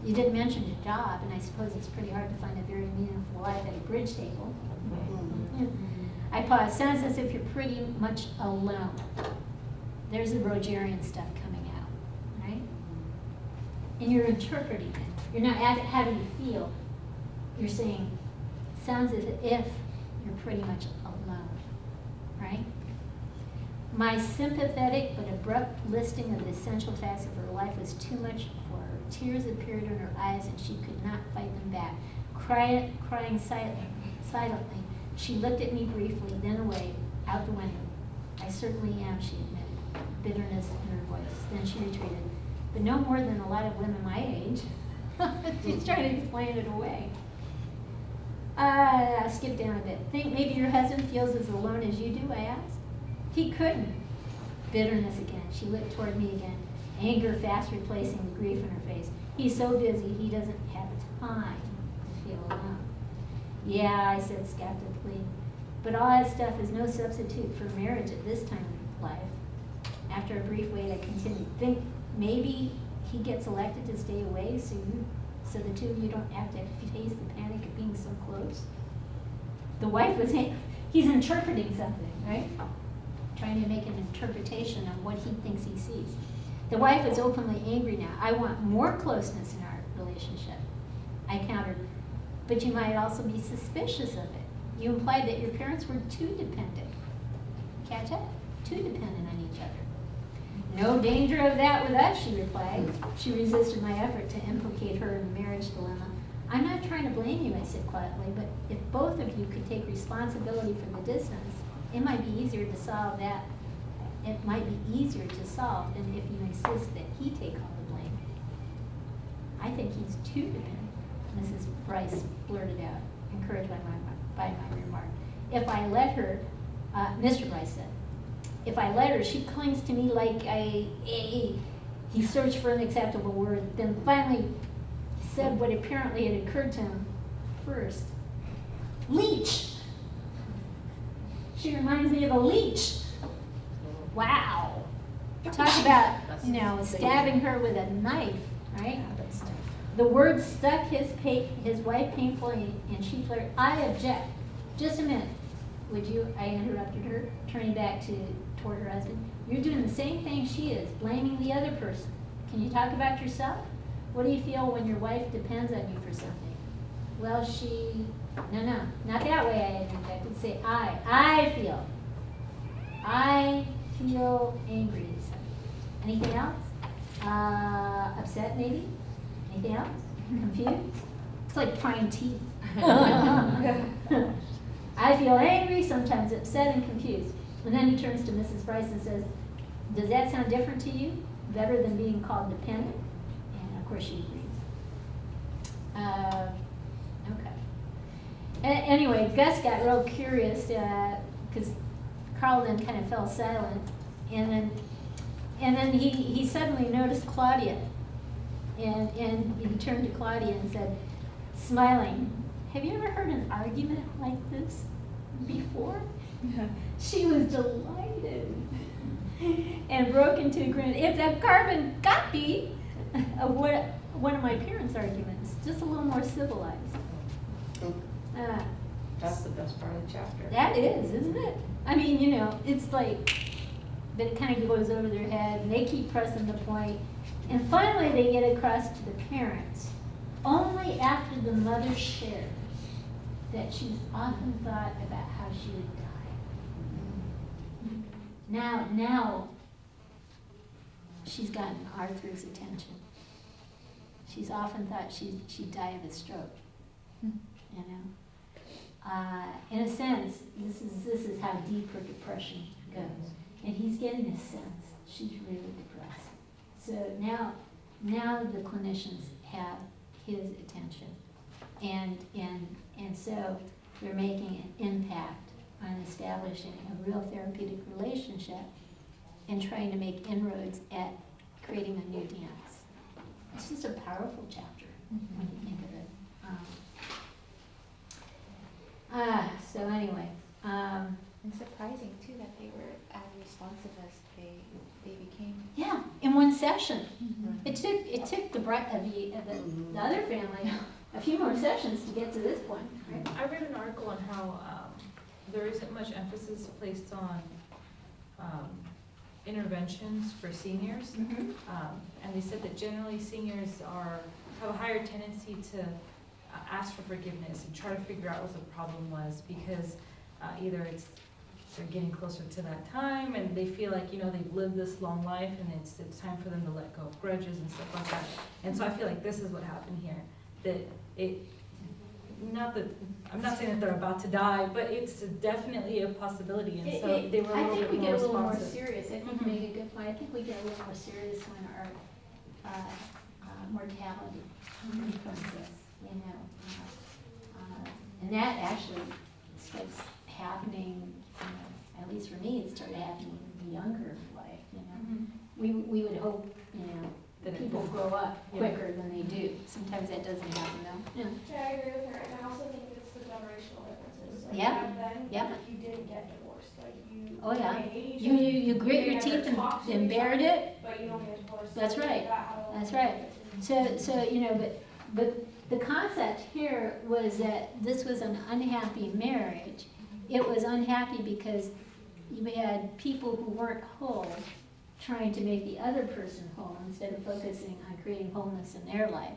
A: You didn't mention your job, and I suppose it's pretty hard to find a very meaningful life at a bridge table. I pause. Sounds as if you're pretty much alone. There's the Rogerian stuff coming out, right? And you're interpreting it. You're not how do you feel? You're saying, sounds as if you're pretty much alone, right? My sympathetic but abrupt listing of the essential facts of her life was too much for her. Tears appeared in her eyes and she could not fight them back. Crying silently, she looked at me briefly, then away, out the window. I certainly am, she admitted, bitterness in her voice. Then she retreated, but no more than a lot of women my age. She's trying to explain it away. I'll skip down a bit. Think maybe your husband feels as alone as you do, I asked. He couldn't. Bitterness again. She looked toward me again. Anger fast replacing the grief in her face. He's so busy, he doesn't have time to feel alone. Yeah, I said skeptically. But all that stuff is no substitute for marriage at this time of life. After a brief wait, I continued. Think maybe he gets elected to stay away so the two of you don't have to face the panic of being so close. The wife was, he's interpreting something, right? Trying to make an interpretation of what he thinks he sees. The wife is openly angry now. I want more closeness in our relationship. I countered, but you might also be suspicious of it. You implied that your parents were too dependent. Catch up? Too dependent on each other. No danger of that with us, she replied. She resisted my effort to implicate her in the marriage dilemma. I'm not trying to blame you, I said quietly, but if both of you could take responsibility for the distance, it might be easier to solve that. It might be easier to solve than if you insist that he take all the blame. I think he's too dependent, Mrs. Bryce blurted out, encouraged by my remark. If I let her, Mr. Bryce said, if I let her, she clings to me like he searched for an acceptable word, then finally said what apparently had occurred to him first. Leech! She reminds me of a leech. Wow. Talk about, stabbing her with a knife, right? The word stuck his wife painfully, and she flared, I object. Just a minute. Would you? I interrupted her, turning back toward her husband. You're doing the same thing she is, blaming the other person. Can you talk about yourself? What do you feel when your wife depends on you for something? Well, no, not that way, I interjected. Say I feel angry. Anything else? Upset maybe? Anything else? Confused? It's like prying teeth. I feel angry, sometimes upset and confused. And then he turns to Mrs. Bryce and says, does that sound different to you? Better than being called dependent? And of course she agrees. Okay. Anyway, Gus got real curious because Carl then kind of fell silent. And then he suddenly noticed Claudia. And he turned to Claudia and said, smiling, have you ever heard an argument like this before? She was delighted and broke into a grin. It's a carbon copy of one of my parents' arguments, just a little more civilized.
H: That's the best part of the chapter.
A: That is, isn't it? I mean, it's like, but it kind of goes over their head, and they keep pressing the point. And finally, they get across to the parents, only after the mother shares that she's often thought about how she would die. Now, she's gotten Arthur's attention. She's often thought she'd die of a stroke, In a sense, this is how deep her depression goes. and he's getting a sense she's really depressed. So now the clinicians have his attention, and so they're making an impact on establishing a real therapeutic relationship and trying to make inroads at creating a new dance. It's just a powerful chapter when you think of it. So anyway,
B: And surprising too that they were as responsive as they became.
A: yeah, in one session. It took the other family a few more sessions to get to this point, right?
C: I read an article on how there isn't much emphasis placed on interventions for seniors. And they said that generally seniors have a higher tendency to ask for forgiveness and try to figure out what the problem was, because either they're getting closer to that time and they feel like, they've lived this long life and it's time for them to let go of grudges and stuff like that. And so I feel like this is what happened here, I'm not saying that they're about to die, but it's definitely a possibility, and so they were a
A: I
C: little
A: think
C: bit
A: we
C: more
A: get a little more
C: responsive.
A: serious. I think you make a good point. I think we get a little more serious when our mortality becomes this, and that actually starts happening, at least for me, it started happening in the younger life, We would hope, that people grow up quicker than they do. Sometimes that doesn't happen though.
J: Yeah, I agree with her, and I also think it's the generational differences. Like
A: Yeah,
J: back then,
A: yeah.
J: like, you didn't get divorced, like you.
A: Oh, yeah.
J: they hate each
A: You
J: other,
A: grit
J: they
A: your
J: never
A: teeth
J: talk to
A: and
J: each
A: bared
J: other,
A: it.
J: But you don't get divorced.
A: That's
J: so
A: right.
J: that had a lot
A: That's
J: of
A: right. So but the concept here was that this was an unhappy marriage. It was unhappy because you had people who weren't whole trying to make the other person whole instead of focusing on creating wholeness in their life.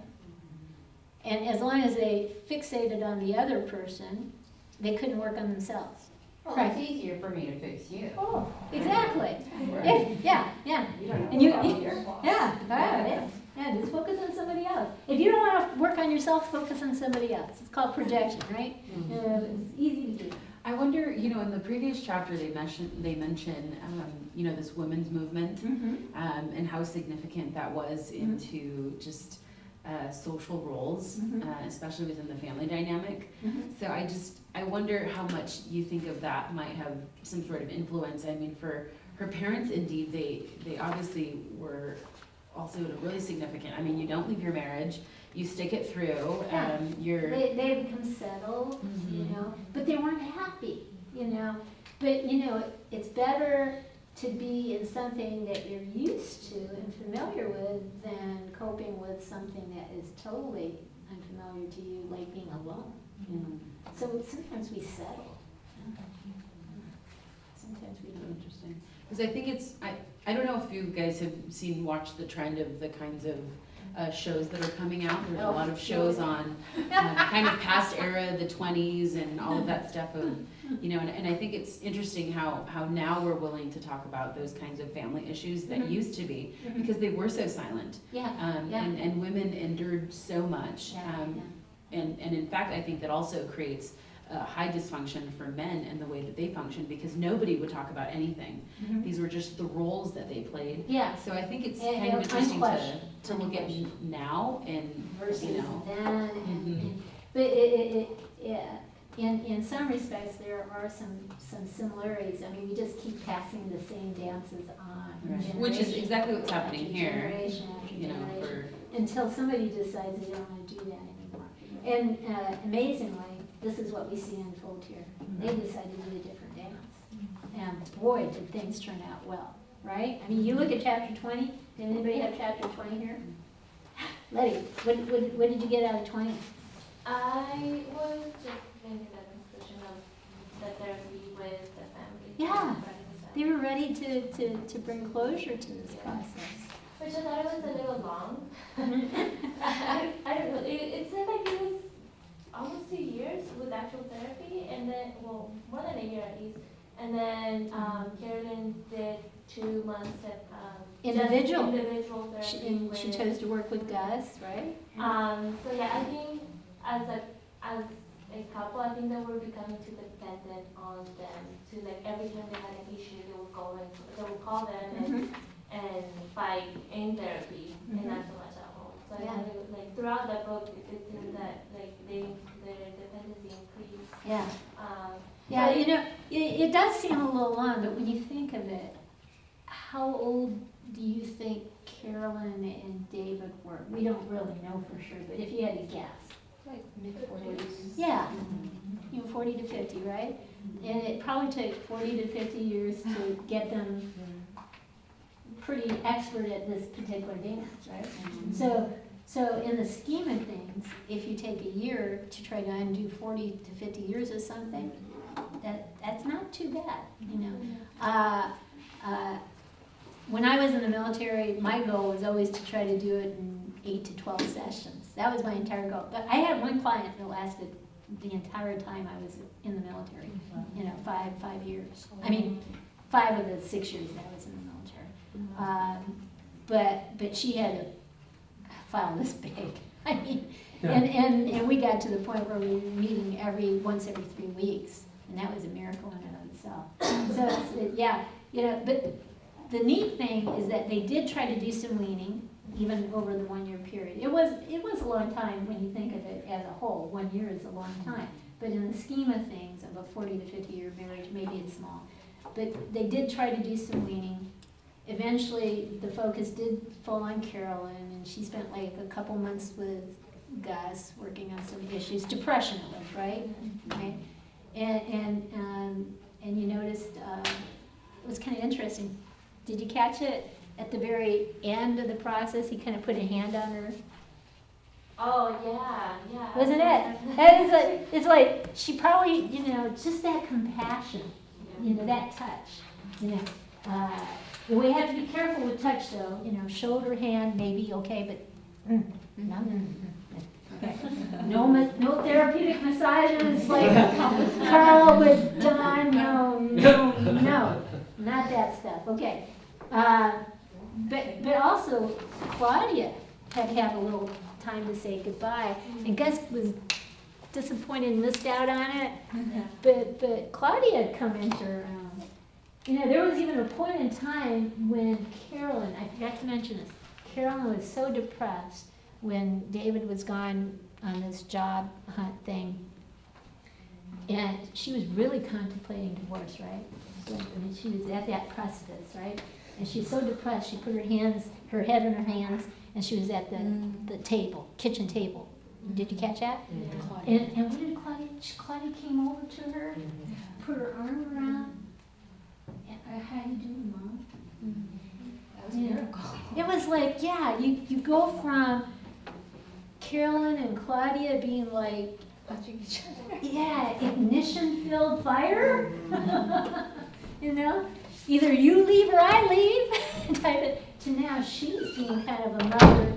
A: And as long as they fixated on the other person, they couldn't work on themselves.
H: Well,
A: Right.
H: it's easier for me to fix you.
A: Oh, exactly.
H: Right.
A: Yeah.
H: You don't
A: And you,
H: know about your boss.
A: yeah, just focus on somebody else. If you don't want to work on yourself, focus on somebody else. It's called projection, right? It's easy to do.
K: I wonder, in the previous chapter, they mentioned, this women's movement, and how significant that was into just social roles, especially within the family dynamic. So I wonder how much you think of that might have some sort of influence. I mean, for her parents, indeed, they obviously were also really significant. I mean, you don't leave your marriage, you stick it through,
A: Yeah. They become settled,
K: Mhm.
A: but they weren't happy, But, it's better to be in something that you're used to and familiar with than coping with something that is totally unfamiliar to you, like being alone. So sometimes we settle. Sometimes we don't.
K: Interesting. Because I think I don't know if you guys have watched the trend of the kinds of shows that are coming out. There's a lot of shows on kind of past era, the 20s and all of that stuff of, and I think it's interesting how now we're willing to talk about those kinds of family issues that used to be, because they were so silent.
A: Yeah.
K: And women endured so much. And in fact, I think that also creates high dysfunction for men and the way that they function, because nobody would talk about anything. These were just the roles that they played.
A: Yeah.
K: So I think it's
A: And-
K: kind of
A: and
K: interesting
A: unquestioned.
K: to look at now and,
A: Versus then,
K: Mhm.
A: but in some respects, there are some similarities. I mean, we just keep passing the same dances on.
K: Right. Which is
A: generation
K: exactly what's
A: after
K: happening here,
A: Generation after generation,
K: for,
A: until somebody decides they don't want to do that anymore. And amazingly, this is what we see unfold here. They decided to do a different dance. And boy, did things turn out well, right? I mean, you look at chapter 20, did anybody have chapter 20 here? Letty, what did you get out of 20?
J: I was just maybe the conclusion of the therapy with the family.
A: Yeah.
J: friends, and-
A: They were ready to bring closure to this process.
J: Which I thought it was a little long. I don't know, it said like it was almost 2 years with actual therapy, and then, well, more than a year at least. And then, Carolyn did 2 months of,
A: Individual.
J: just individual therapy.
A: She
J: with-
A: chose to work with Gus, right?
J: So yeah, I think as a couple, I think that were becoming too dependent on them. To like every time they had an issue, they would go and they would call them and fight in therapy and not so much at home. So I know they, like throughout that book, it seemed that like their dependency increased.
A: Yeah.
J: Yeah,
A: You know, it does seem a little long, but when you think of it, how old do you think Carolyn and David were? We don't really know for sure, but if you had to guess.
B: Like mid-40s.
A: Yeah, 40 to 50, right? And it probably took 40 to 50 years to get them pretty expert at this particular dance, right? So in the scheme of things, if you take a year to try to undo 40 to 50 years of something, that's not too bad, you know. When I was in the military, my goal was always to try to do it in 8 to 12 sessions. That was my entire goal. But I had one client that lasted the entire time I was in the military, you know, 5 years. I mean, 5 of the 6 years that I was in the military. But she had a file this big. I mean, and we got to the point where we were meeting once every 3 weeks, and that was a miracle in and of itself. So yeah, you know, but the neat thing is that they did try to do some weaning, even over the 1 year period. It was a long time when you think of it as a whole. 1 year is a long time. But in the scheme of things, of a 40 to 50 year marriage, maybe it's small. But they did try to do some weaning. Eventually, the focus did fall on Carolyn, and she spent like a couple months with Gus working on some issues. Depression it was, right? Right? And you noticed, it was kind of interesting. Did you catch it? At the very end of the process, he kind of put a hand on her.
J: Oh yeah.
A: Wasn't it? It's like she probably, you know, just that compassion, you know, that touch, you know. We have to be careful with touch, though. You know, shoulder, hand, maybe okay, but okay. No therapeutic massages like Carl with Don. No, not that stuff. Okay. But also Claudia had to have a little time to say goodbye, and Gus was disappointed and missed out on it. But Claudia had come into her own. You know, there was even a point in time when Carolyn, I forgot to mention this, Carolyn was so depressed when David was gone on this job hunt thing, and she was really contemplating divorce, right? So, I mean, she was at that precipice, right? And she was so depressed, she put her head in her hands, and she was at the table, kitchen table. Did you catch that? And what did Claudia? Claudia came over to her, put her arm around, and how you doing, Mom?
B: That was a miracle.
A: It was like, yeah, you go from Carolyn and Claudia being like,
B: Touching each other.
A: yeah, ignition-filled fire, you know? Either you leave or I leave, type of, to now she's being kind of a mother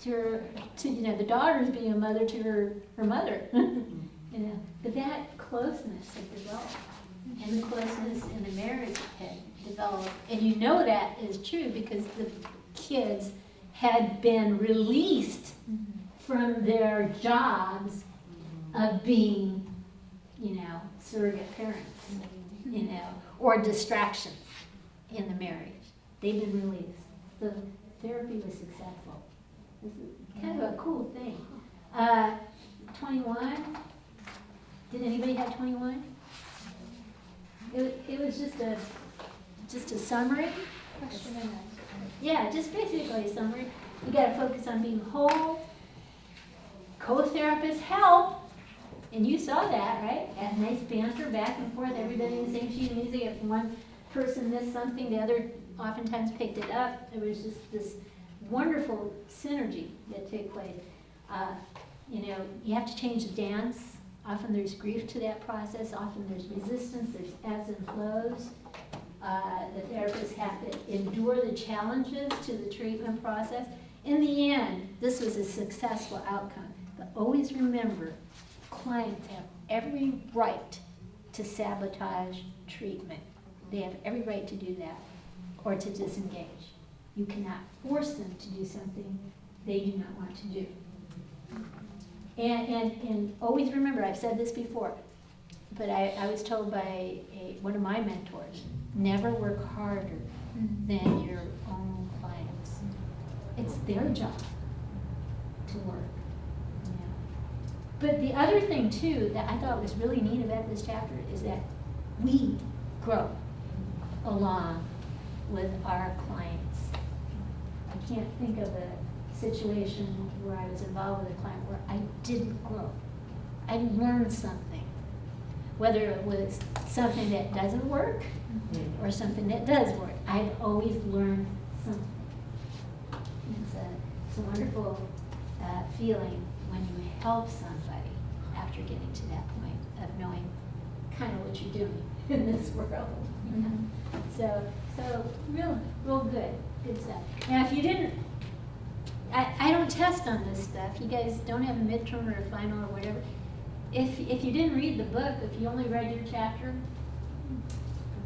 A: to you know, the daughter's being a mother to her mother, you know. But that closeness had developed, and the closeness in the marriage had developed. And you know that is true because the kids had been released from their jobs of being, you know, surrogate parents, you know, or distractions in the marriage. They've been released. The therapy was successful. This is kind of a cool thing. 21. Did anybody have 21? It was just a summary.
B: Question and answer.
A: Yeah, just basically a summary. You got to focus on being whole. Co-therapists help. And you saw that, right? That nice banter back and forth, everybody in the same sheet of music. If one person missed something, the other oftentimes picked it up. It was just this wonderful synergy that took place. You know, you have to change the dance. Often there's grief to that process. Often there's resistance. There's ebbs and flows. The therapists have to endure the challenges to the treatment process. In the end, this was a successful outcome. But always remember, clients have every right to sabotage treatment. They have every right to do that or to disengage. You cannot force them to do something they do not want to do. And always remember, I've said this before, but I was told by one of my mentors, never work harder than your own clients. It's their job to work. But the other thing too, that I thought was really neat about this chapter is that we grow along with our clients. I can't think of a situation where I was involved with a client where I didn't grow. I learned something, whether it was something that doesn't work or something that does work. I've always learned something. It's a wonderful feeling when you help somebody after getting to that point of knowing kind of what you're doing in this world. You know? So real good stuff. Now, if you didn't, I don't test on this stuff. You guys don't have a midterm or a final or whatever. If you didn't read the book, if you only read your chapter,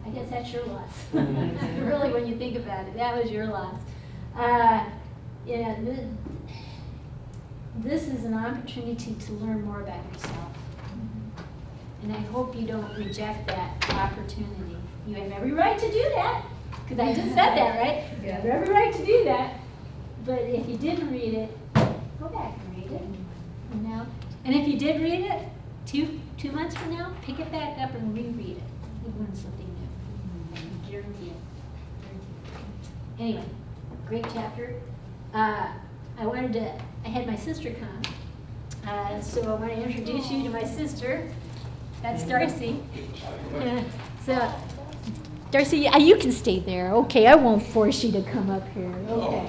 A: I guess that's your loss. Really, when you think about it, that was your loss. This is an opportunity to learn more about yourself. And I hope you don't reject that opportunity. You have every right to do that, because I just said that, right? You have every right to do that. But if you didn't read it, go back and read it. You know? And if you did read it, two months from now, pick it back up and reread it. You'll learn something new. I guarantee it. Anyway, great chapter. I had my sister come. So I want to introduce you to my sister. That's Darcy. So, Darcy, you can stay there. Okay, I won't force you to come up here. Okay,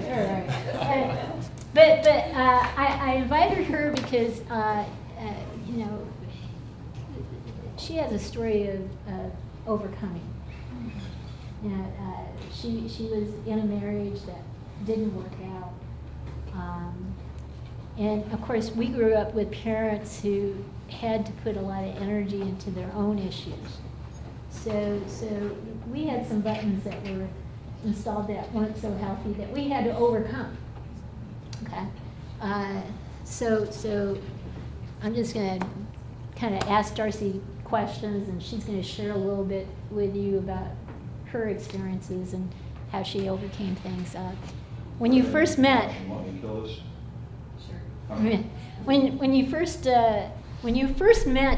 A: all right. But I invited her because, you know, she has a story of overcoming. You know, she was in a marriage that didn't work out. And of course, we grew up with parents who had to put a lot of energy into their own issues. So we had some buttons that were installed that weren't so healthy that we had to overcome. Okay, so I'm just going to kind of ask Darcy questions, and she's going to share a little bit with you about her experiences and how she overcame things. When you first met, when you first met